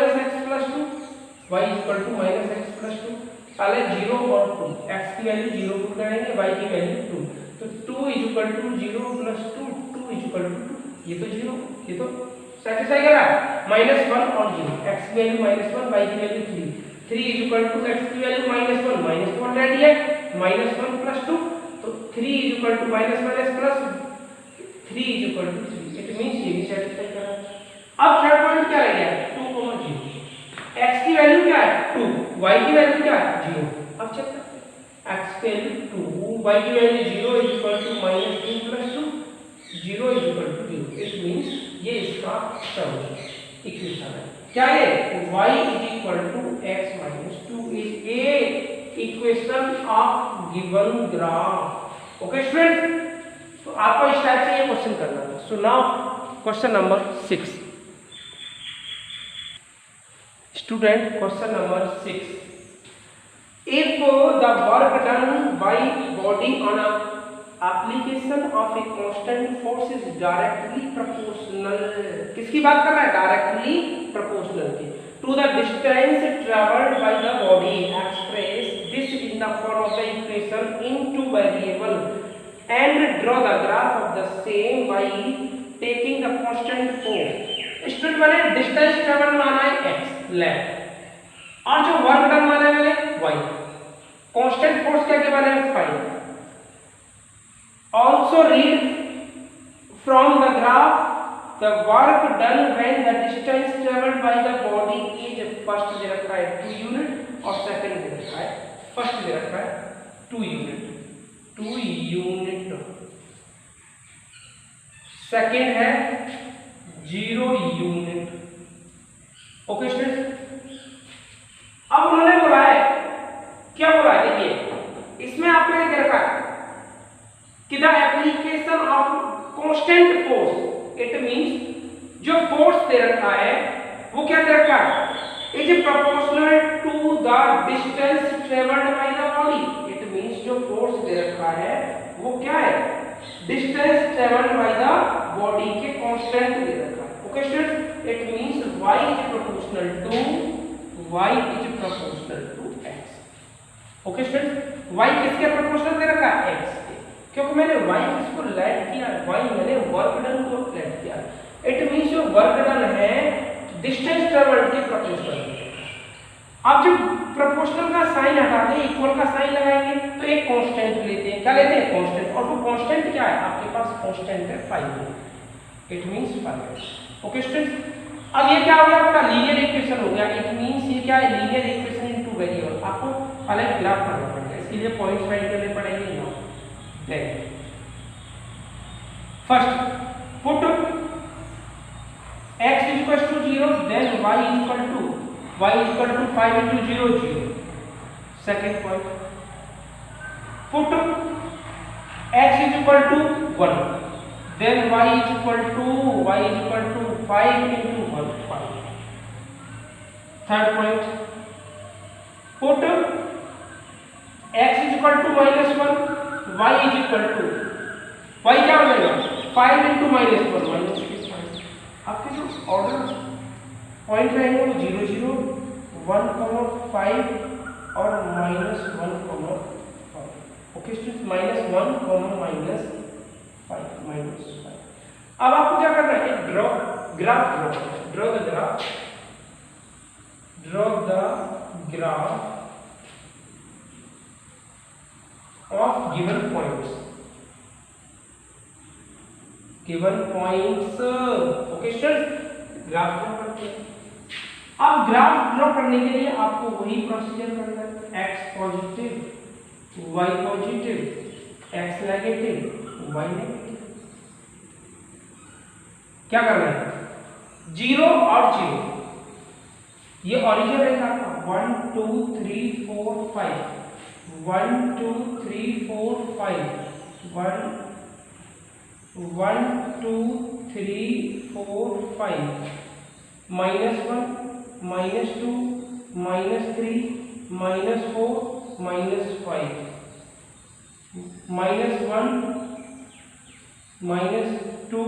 plus 2, y is equal to -x plus 2। पहले 0 और 2, x की वैल्यू 0 पुट करेंगे, y की वैल्यू 2, तो 2 is equal to 0 plus 2, 2 is equal to 2। ये तो 0, ये तो सेटिस्फाई कर रहा है। -1 और 0, x की वैल्यू -1, y की value 3, 3 is equal to x की वैल्यू -1, -2 ऑलरेडी है, -1 प्लस 2, तो 3 is equal to -1 plus 3 is equal to 3। It means ये भी सेटिस्फाई कर रहा है। अब थर्ड पॉइंट क्या रह गया? 2,0। x की वैल्यू क्या है? 2, y की वैल्यू क्या है? 0। अब चेक करते हैं। x की वैल्यू 2, y की value 0 is equal to -2 plus 2, 0 is equal to 0। It means ये इसका सॉल्यूशन इक्वेशन है। क्या ये? y is equal to x minus 2 is a equation of given graph. Okay student, तो आपको इस टाइप से ये क्वेश्चन करना है। So now question number 6 student, question number 6। If the work done by body on a application of a constant force is directly proportional, किसकी बात कर रहा है? डायरेक्टली प्रोपोर्शनल की, to the distance traveled by the body, express this in the form of the equation in two variable and draw the graph of the same by taking the constant force। Student मैंने distance travel माना है x left, और जो work done माना है मैंने y, constant force क्या के बारे में find. Also read from the graph the work done when the distance travelled by the body is, first दे रखा है 2 यूनिट और सेकंड दे रखा है, फर्स्ट दे रखा है 2 यूनिट, 2 यूनिट, सेकंड है 0 यूनिट। ओके स्टूडेंट, अब उन्होंने बोला है, क्या बोला है? देखिए इसमें आपको ये दे रखा है कि the application of constant force, it means जो फोर्स दे रखा है वो क्या दे रखा है? Is proportional to the distance travelled by the body. It means जो फोर्स दे रखा है वो क्या है? Distance travelled by the body के कांस्टेंट दे रखा है। Okay student, it means y is proportional to x। Okay student, y किसके प्रोपोर्शनल दे रखा है? x के, क्योंकि मैंने y किसको लेट किया? y मैंने वर्क डन को लेट किया। इट मींस जो वर्क डन है डिस्टेंस ट्रेवल्ड के प्रोपोर्शनल। अब जब प्रोपोर्शनल का साइन हटा दें, इक्वल का साइन लगाएंगे तो एक कांस्टेंट लेते हैं। क्या लेते हैं? कांस्टेंट। और वो कांस्टेंट क्या है? आपके पास कांस्टेंट है 5। It means 5। ओके स्टूडेंट्स, अब ये क्या हो गया? आपका लीनियर इक्वेशन हो गया। इट मींस ये क्या है? Linear equation into variable. आपको अलग ग्राफ करना पड़ेगा, इसके लिए पॉइंट्स फाइंड करने पड़ेंगे। Now then first put x equals to 0, then y equal to 5 into 0 0. Second point, put x is equal to 1, then y is equal to 5 into 1 5. Third point, put x is equal to -1, y is equal to y क्या हो जाएगा? 5 into -1 -5. आपके जो order point रहेंगे वो 0 0 1, 5 और -1, 5। Okay students, -1, -5। अब आपको क्या करना है? एक graph draw the graph of given points. Okay students, graph draw करते हैं। अब ग्राफ ड्रॉ करने के लिए आपको वही प्रोसीजर करना है। x positive, y positive, x negative, y negative. क्या करना है? 0 और 0, ये ओरिजिन रहेगा आपका 1 2 3 4 5, 1 2 3 4 5, 1 2 3 4 5, -1 -2 -3 -4 -5, -1 -2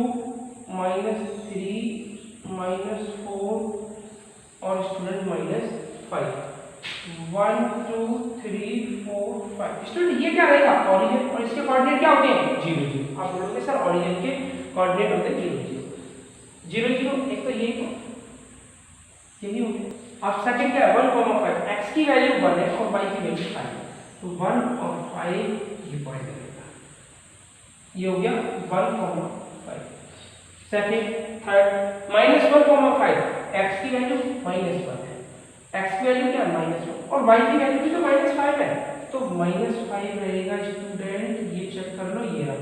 -3 -4 और स्टूडेंट -5। 1 2 3 4 5। स्टूडेंट ये क्या रहेगा? ऑरिजिन, और इसके कोऑर्डिनेट क्या होते हैं? 0 0। आप बोलोगे सर ऑरिजिन के कोऑर्डिनेट होते हैं 0 0 0 0। एक तो यही हो गया। अब सेकंड क्या है? 1, 5। x की वैल्यू 1 है और y की वैल्यू 5 है, तो 1 और 5 ये पॉइंट रहेगा। ये हो गया 1, 5। Second third -1, 5। x की वैल्यू -1 है, x की वैल्यू क्या? -1 और y की वैल्यू भी तो -5 है, तो -5 रहेगा स्टूडेंट। ये चेक कर लो, ये रहा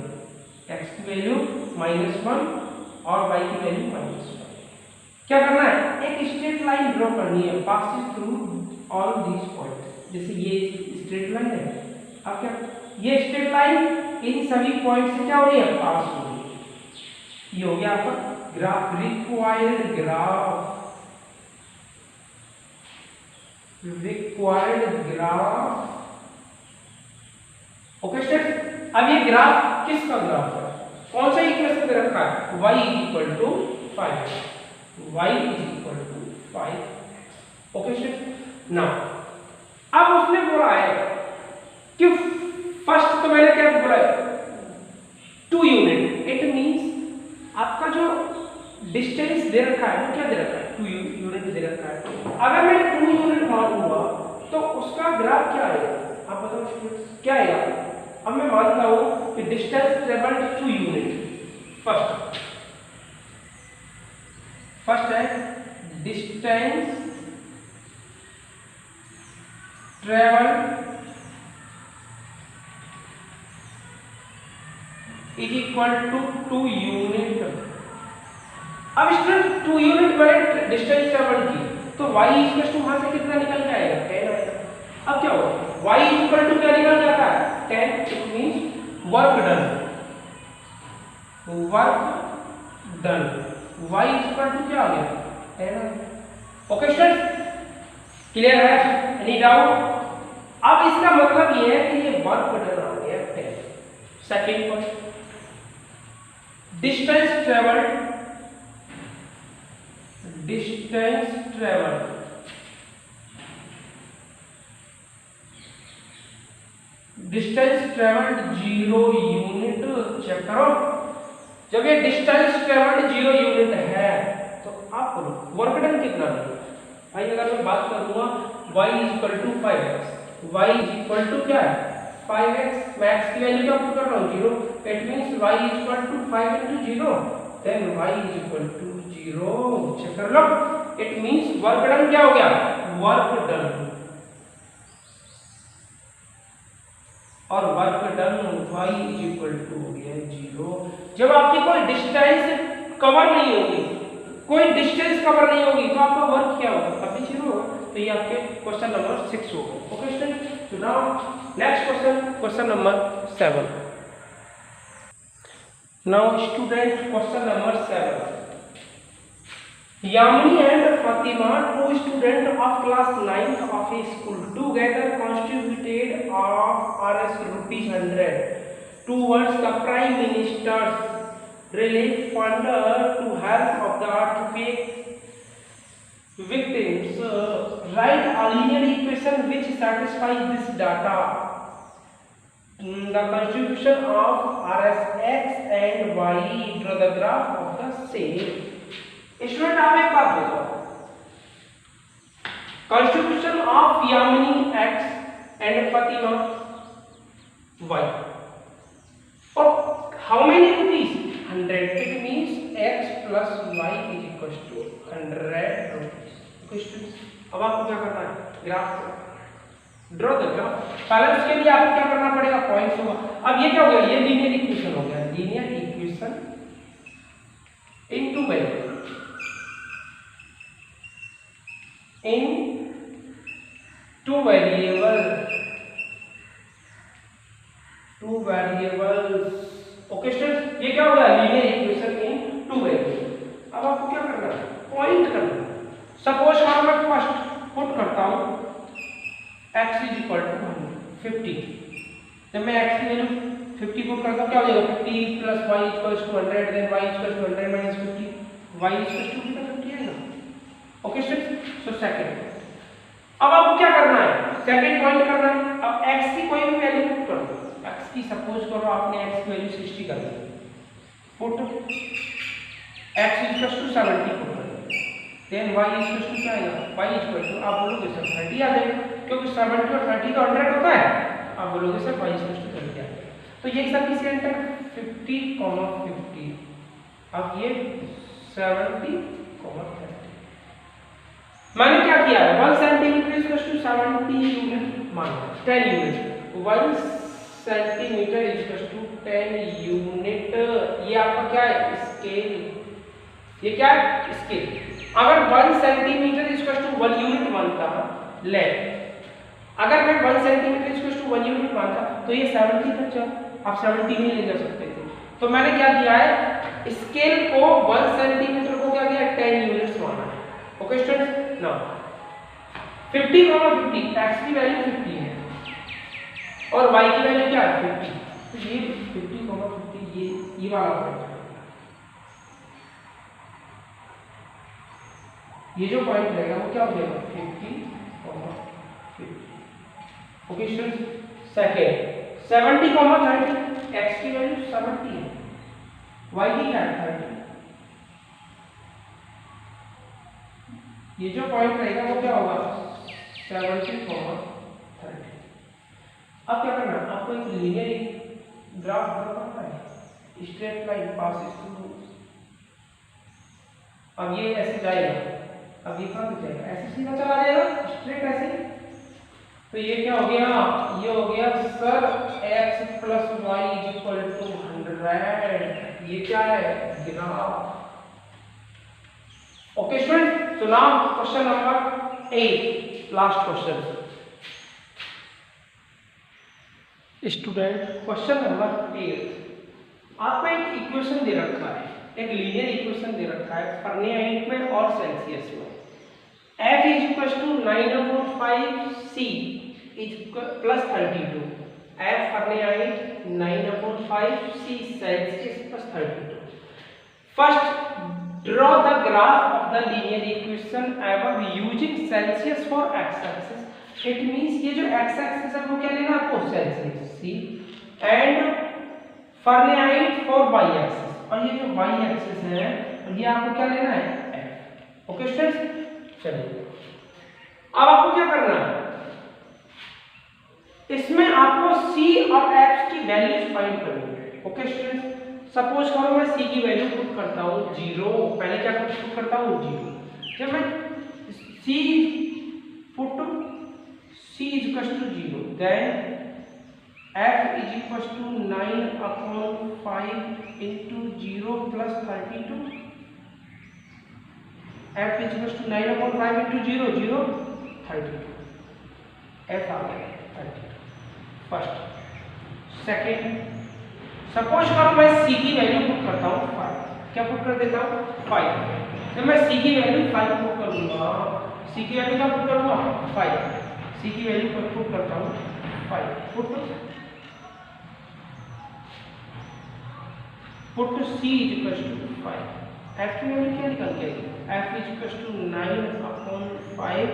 x की वैल्यू -1 और y की वैल्यू -5। क्या करना है? एक स्ट्रेट लाइन ड्रॉ करनी है, passing through all these points. जैसे ये स्ट्रेट लाइन है, अब क्या ये स्ट्रेट लाइन इन सभी पॉइंट से क्या हो रही है? पास हो रही है। ये हो गया आपका graph, required graph. Okay student, अब ये ग्राफ किसका ग्राफ है? कौन सा इक्वेशन दे रखा है? y = 5, y = 5x। Okay student, now अब उसने बोला है कि फर्स्ट, तो मैंने क्या बोला है? 2 यूनिट। इट मींस आपका जो डिस्टेंस दे रखा है वो क्या दे रखा है? 2 यूनिट दे रखा है। अगर मैं 2 यूनिट मानूंगा तो उसका ग्राफ क्या आएगा? आप बताओ स्टूडेंट्स, क्या आएगा? अब मैं मानता हूं कि डिस्टेंस ट्रेवल्ड 2 यूनिट। फर्स्ट है डिस्टेंस ट्रेवल्ड = 2 यूनिट। अब स्टूडेंट 2 यूनिट मैंने डिस्टेंस ट्रेवल की, तो y वहां से कितना निकल के आएगा? 10 आएगा। अब क्या होगा? y क्या निकल जाता है? 10। It means work done. y क्या आ गया? 10। ओके स्टूडेंट, क्लियर है? Any doubt? अब इसका मतलब ये है कि ये वर्क डन आ गया 10। Second point, distance travelled distance travelled 0 unit. Check करो, जब ये डिस्टेंस ट्रेवल्ड 0 यूनिट है तो आप वर्क डन कितना है? भाई अगर मैं बात करूंगा y is equal to 5x, y is equal to क्या है 5x, मैं x की वैल्यू क्या पुट कर रहा हूँ 0, it means y is equal to 5 into 0, then y is equal to 0। Check कर लो, इट मींस वर्क डन क्या हो गया, वर्क डन, और work done y is equal to हो गया 0। जब आपकी कोई डिस्टेंस कवर नहीं होगी, कोई डिस्टेंस कवर नहीं होगी, तो आपका वर्क क्या होगा, अभी 0 होगा। तो ये आपके क्वेश्चन नंबर 6 होगा। Okay student, so now next question, question number 7। Now student question number 7, Yamini and Fatima, two students of class 9th of a school, together contributed of ₹100 towards the Prime Minister's relief fund to help of the earthquake victims. Write a linear equation which satisfies this data. The contribution of Rs x and y, draw the graph of the same. Student आप एक बात देखो, contribution of Yamini x and Fatima y, और how many rupees 100, it means x plus y is equal to 100 rupees. अब आपको क्या करना है, ग्राफ ड्रॉ द ग्राफ। पहले उसके लिए आपको क्या करना पड़ेगा, पॉइंट्स होगा। अब ये क्या हो गया, ये लीनियर इक्वेशन हो गया, linear equation in two variable, in two variables, okay students, ये क्या होगा, linear equation in two variable. अब आपको क्या करना है, पॉइंट करना है। सपोज मैं फर्स्ट पुट करता हूं x इज इक्वल टू 50, जब मैं x की वैल्यू 50 पुट करता हूं क्या हो जाएगा, 50 plus y equals to 100, then y equals to 100 minus 50, y equals to 50 आएगा। ओके स्टूडेंट्स, सो सेकंड, अब आपको क्या करना है, सेकंड पॉइंट करना है। अब x की कोई भी वैल्यू पुट कर दो, x की सपोज करो आपने x की वैल्यू 60 कर दी, put x equals to 70 put कर दो, देन y इक्वल्स टू क्या आएगा, y इक्वल टू आप बोलोगे सर 30 आ जाएगा, क्योंकि 70 और 30 का 100 होता है, आप बोलोगे सर y इक्वल्स टू 30 आ जाएगा। तो ये सफिशिएंट है 50, 50, अब ये 70, 30। मैंने क्या किया है, 1 सेंटीमीटर इक्वल्स टू 70 यूनिट माना, 10 unit, 1 centimetre equals to 10 unit. ये आपका क्या है, स्केल, ये क्या है, स्केल। अगर 1 सेंटीमीटर इक्वल्स टू 1 यूनिट मानता लेट, अगर मैं 1 सेंटीमीटर इक्वल्स टू 1 यूनिट मानता तो ये 70 तक चल, आप 70 नहीं ले जा सकते थे। तो मैंने क्या किया है, स्केल को 1 सेंटीमीटर को क्या किया, 10 यूनिट्स माना है। ओके स्टूडेंट्स, नाउ 50, 50, x की वैल्यू 50 है और y की वैल्यू क्या है 50, तो ये 50, 50 ये वाला पॉइंट है, ये जो पॉइंट रहेगा वो क्या हो जाएगा 50, 50। ओके स्टूडेंट्स, सेकंड 70, 30, x की वैल्यू 70 है, y की क्या है 30, ये जो पॉइंट रहेगा वो क्या होगा 70, 30। अब क्या करना है, आपको एक लीनियर ग्राफ ड्रॉ करना है, स्ट्रेट लाइन पासेस थ्रू, अब ये ऐसे जाएगा, अब ये कहां पे जाएगा, ऐसे सीधा चला जाएगा स्ट्रेट ऐसे। तो ये क्या हो गया, ये हो गया sir x plus y is equal to 100, ये क्या है, graph. Okay student, so now question number 8, last question student, question number 8, आपको एक इक्वेशन दे रखा है, एक लीनियर इक्वेशन दे रखा है फर्निहाइट में और सेल्सियस में। f is equal to 9/5 c is plus 32, f Fahrenheit 9/5 c Celsius plus 32। First draw the graph of the linear equation ever using Celsius for x-axis. It means ये जो x-axis है वो क्या लेना आपको Celsius c and Fahrenheit for y-axis, और ये जो y-axis है ये आपको क्या लेना है f। ओके स्टूडेंट्स, चलिए अब आपको क्या करना है, इसमें आपको c और f की वैल्यूज फाइंड करनी है। ओके स्टूडेंट्स, सपोज करो मैं c की वैल्यू पुट करता हूँ 0, पहले क्या पुट करता हूँ 0। जब मैं c put c is equal to 0, then f is equal to 9/5 into 0 plus 32। f is equal to 9/5 into 0, 0 32, f आ गया 32 फर्स्ट। सेकेंड, सपोज करो मैं c की वैल्यू पुट करता हूँ 5, क्या पुट कर देता हूँ 5। जब मैं c की वैल्यू 5 पुट करूंगा, c की वैल्यू क्या पुट करूंगा 5, c की वैल्यू पुट करता हूँ 5, put c is equal to 5, f की वैल्यू क्या निकल के आएगी, f is equal to 9/5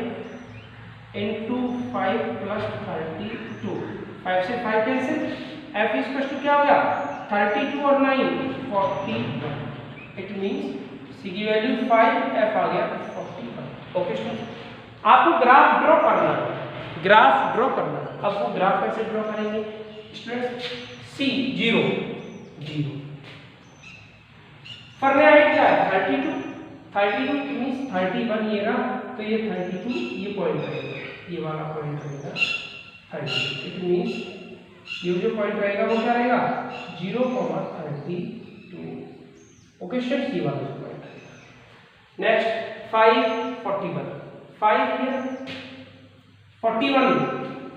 into 5 plus 32, 5 से 5 cancel, f is equal to क्या हो गया 32 और 9 41। इट मींस c की वैल्यू 5, f आ गया 41। ओके स्टूडेंट्स, आपको ग्राफ ड्रॉ करना है, ग्राफ ड्रॉ करना है। अब वो ग्राफ कैसे ड्रॉ करेंगे स्टूडेंट्स, c 0 0, फर्नेहाइट क्या है 32, 32 मींस 31 ये रहा, तो ये 32 ये पॉइंट रहेगा, ये वाला पॉइंट रहेगा 32। इट मींस ये जो पॉइंट रहेगा वो क्या रहेगा 0,32। ओके स्टूडेंट्स, ये वाला पॉइंट रहेगा। नेक्स्ट 5 41, 5 हियर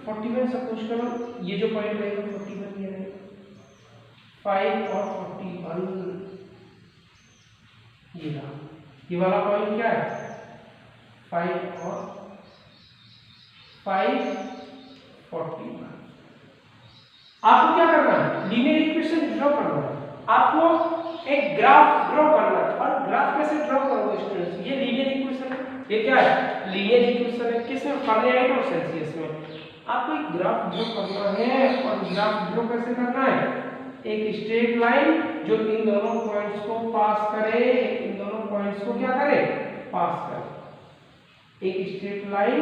41 सपोज करो ये जो पॉइंट रहेगा 41 ये रहेगा, 5 और 41 ये रहा, ये वाला पॉइंट क्या है 5 और 5 41। आपको क्या करना है, लीनियर इक्वेशन ड्रॉ करना है, आपको एक ग्राफ ड्रॉ करना है। और ग्राफ कैसे ड्रॉ करोगे स्टूडेंट्स, ये लीनियर इक्वेशन है, ये क्या है लीनियर इक्वेशन है, किसमें फर्नेहाइट और सेल्सियस में। आपको एक ग्राफ ड्रॉ करना है, और ग्राफ ड्रॉ कैसे करना है, एक स्ट्रेट लाइन जो इन दोनों पॉइंट्स को पास करे, इन दोनों पॉइंट्स को क्या करे पास करे, एक straight line,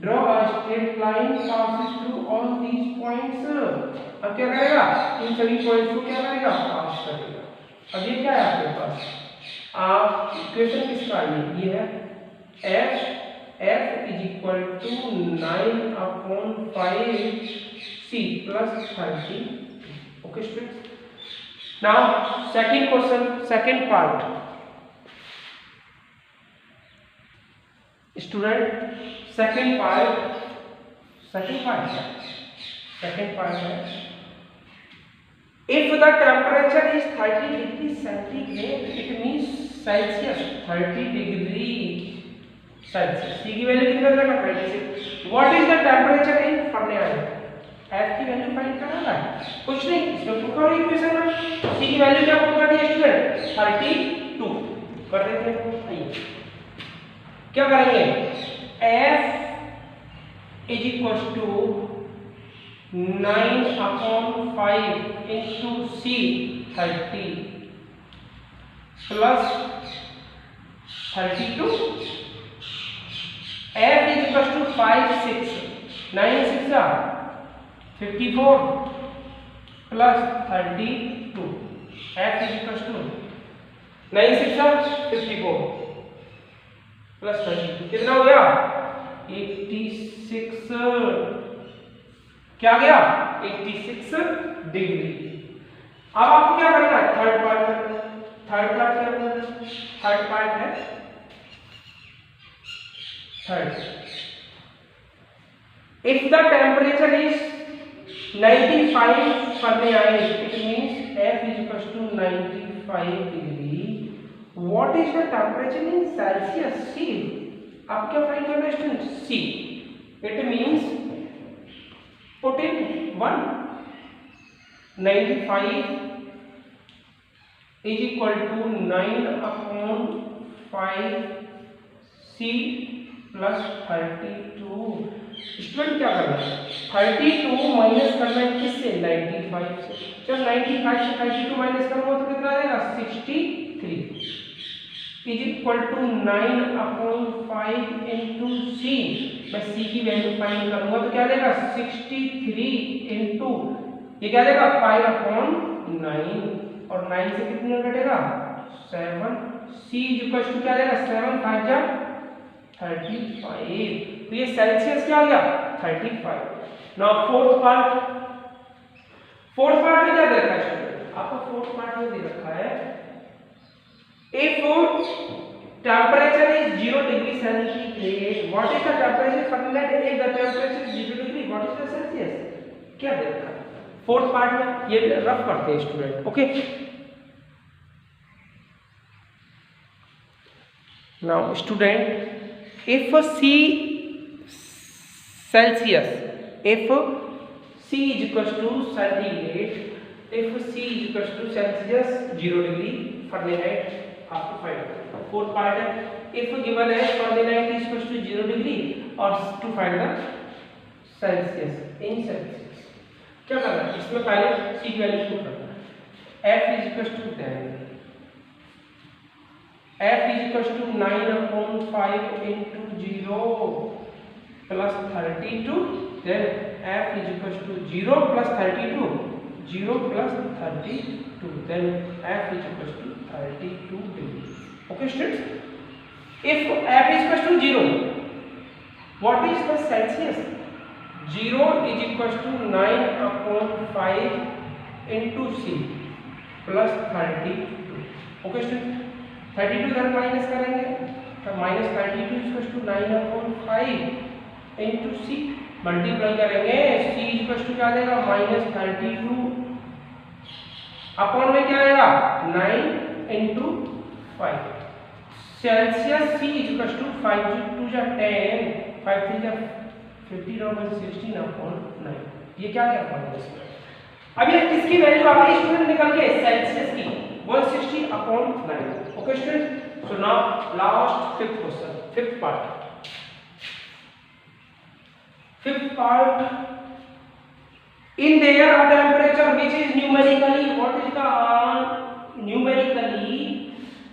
draw a straight line passes through all these points। अब क्या करेगा, इन सभी पॉइंट्स को क्या करेगा पास करेगा। अब ये क्या है आपके पास, आप इक्वेशन किसका ये है f is equal to 9/5c plus 30। Okay students, now second question, second part student, second part है if the temperature is 30 degree centigrade, it means Celsius 30 degree Celsius, c की वैल्यू कितना रहेगा 36। what is the temperature in Fahrenheit, f की value find करना है, कुछ नहीं इसमें पुट करो इक्वेशन में, c की वैल्यू क्या पुट करनी है स्टूडेंट 32 कर देते हैं। आइए क्या करेंगे, f is equal to 9/5 into c 30 plus 32, f is equal to 5 6 9 6 54 plus 32, f is equal to 9 6 54 plus 32 कितना हो गया 86, क्या गया 86 डिग्री। अब आपको क्या करना है, थर्ड पार्ट करना है। थर्ड पार्ट क्या करना है, थर्ड पार्ट है third, if the temperature is 95 Fahrenheit, it means f is equal to 95 degree। what is the temperature in Celsius, c। आप क्या फाइंड करना है student, c। it means put in 1, 95 is equal to 9/5c plus 32। Student क्या करना है, 32 minus करना है किससे 95 से, जब 95 से 32 माइनस करोगे तो कितना आएगा 63। इज इक्वल टू 9/5 इंटू सी। मैं सी की वैल्यू फाइंड करूंगा तो क्या देगा 63 इंटू ये क्या देगा 5/9 और 9 से कितने कटेगा 7। सी इज इक्वल टू क्या देगा 7 5 जा 35। तो ये सेल्सियस क्या आ गया 35। नाउ फोर्थ पार्ट में क्या दे रखा है स्टूडेंट, आपको फोर्थ पार्ट में दे रखा है if temperature is 0 degree centigrade what is the temperature Fahrenheit, if the temperature is 0 degree what is the Celsius, क्या दे रखा है फोर्थ पार्ट में, ये रफ करते हैं student. Okay now student if C Celsius, if C is equals to centigrade, if C is equals to Celsius 0 degree Fahrenheit आपको find. Fourth part है if given है Fahrenheit is equals to 0 degree और to find the Celsius in Celsius क्या करना है इसमें पहले C की वैल्यू पुट करना है। F is equals to 10, F is equals to 9/5 into 0 plus 32, then F is equals to 0 plus 32, 0 plus 32, then F is equals to 32 degree. Okay students, if F is equals to 0 what is the Celsius, 0 is equals to 9/5 into C plus 32. Okay students, 32 इधर minus करेंगे तो minus 32 is equals to 9/5 into C multiply करेंगे C is equals to क्या देगा minus 32 upon में क्या आएगा 9 into 5 Celsius C is equals to 5 2 जा 10 5 3 जा 15 और 16 अपॉन 9 ये क्या है अपॉन। अब ये किसकी वैल्यू आ गई स्टूडेंट निकल के सेल्सियस की 160 upon 9। Okay student, so now last fifth question, fifth part in there a temperature which is numerically what is the numerically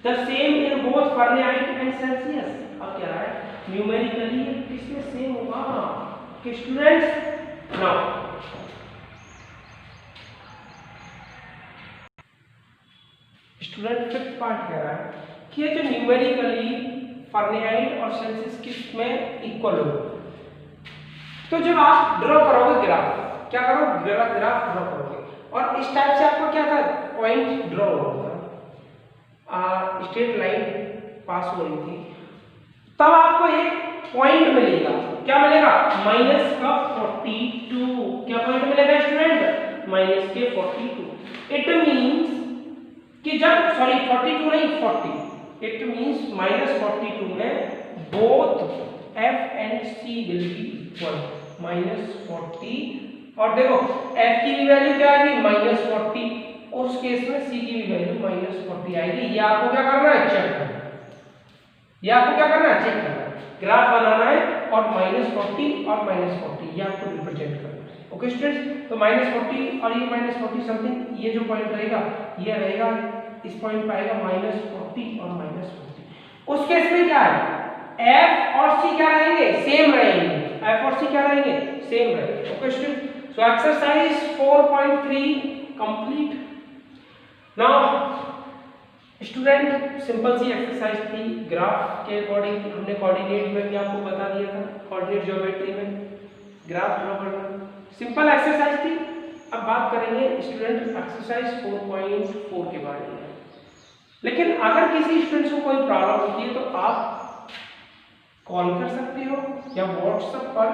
the same in both Fahrenheit and Celsius। अब क्या है numerically किसमें same होगा कि students now student fifth part कह रहा है कि ये जो न्यूमेरिकली फारेनहाइट और सेल्सियस किस में इक्वल हो। तो जब आप ड्रॉ करोगे ग्राफ क्या करोगे ग्राफ ड्रॉ करोगे और इस टाइप से आपको क्या था पॉइंट ड्रॉ होगा स्ट्रेट लाइन पास हो रही थी तब आपको एक पॉइंट मिलेगा क्या मिलेगा माइनस का 42 क्या पॉइंट मिलेगा स्टूडेंट माइनस के 42। इट मींस कि जब सॉरी 42 नहीं 40 इट मींस माइनस 42 में both F and C will be equal minus 40 और देखो F की भी वैल्यू क्या आएगी माइनस 40 उस केस में C की भी वैल्यू माइनस 40 आएगी। ये आपको क्या करना है चेक करना है, ये आपको क्या करना है चेक करना है, ग्राफ बनाना है और माइनस 40 और माइनस 40 ये आपको रिप्रेजेंट करना है। ओके स्टूडेंट्स, तो माइनस 40 और ये माइनस 40 समथिंग ये जो पॉइंट रहेगा ये रहेगा इस पॉइंट पर आएगा माइनस 40 और माइनस 40। उस केस में क्या है F और C क्या रहेंगे सेम रहेंगे, F और C क्या रहेंगे सेम रहेंगे। Okay student, so exercise 4.3 complete. Now student simple सी एक्सरसाइज थी, ग्राफ के अकॉर्डिंग हमने कोऑर्डिनेट में भी आपको बता दिया था, कोऑर्डिनेट ज्योमेट्री में ग्राफ ड्रॉ करना सिंपल एक्सरसाइज थी। अब बात करेंगे स्टूडेंट एक्सरसाइज 4.4 के बारे में। लेकिन अगर किसी स्टूडेंट को कोई प्रॉब्लम होती है तो आप कॉल कर सकते हो या व्हाट्सएप पर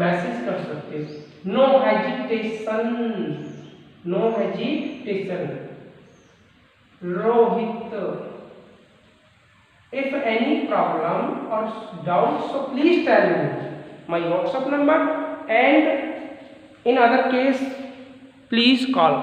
मैसेज कर सकते हो। No hesitation, no hesitation. Rohit, if any problem or doubt so please tell me my WhatsApp number and in other case please call.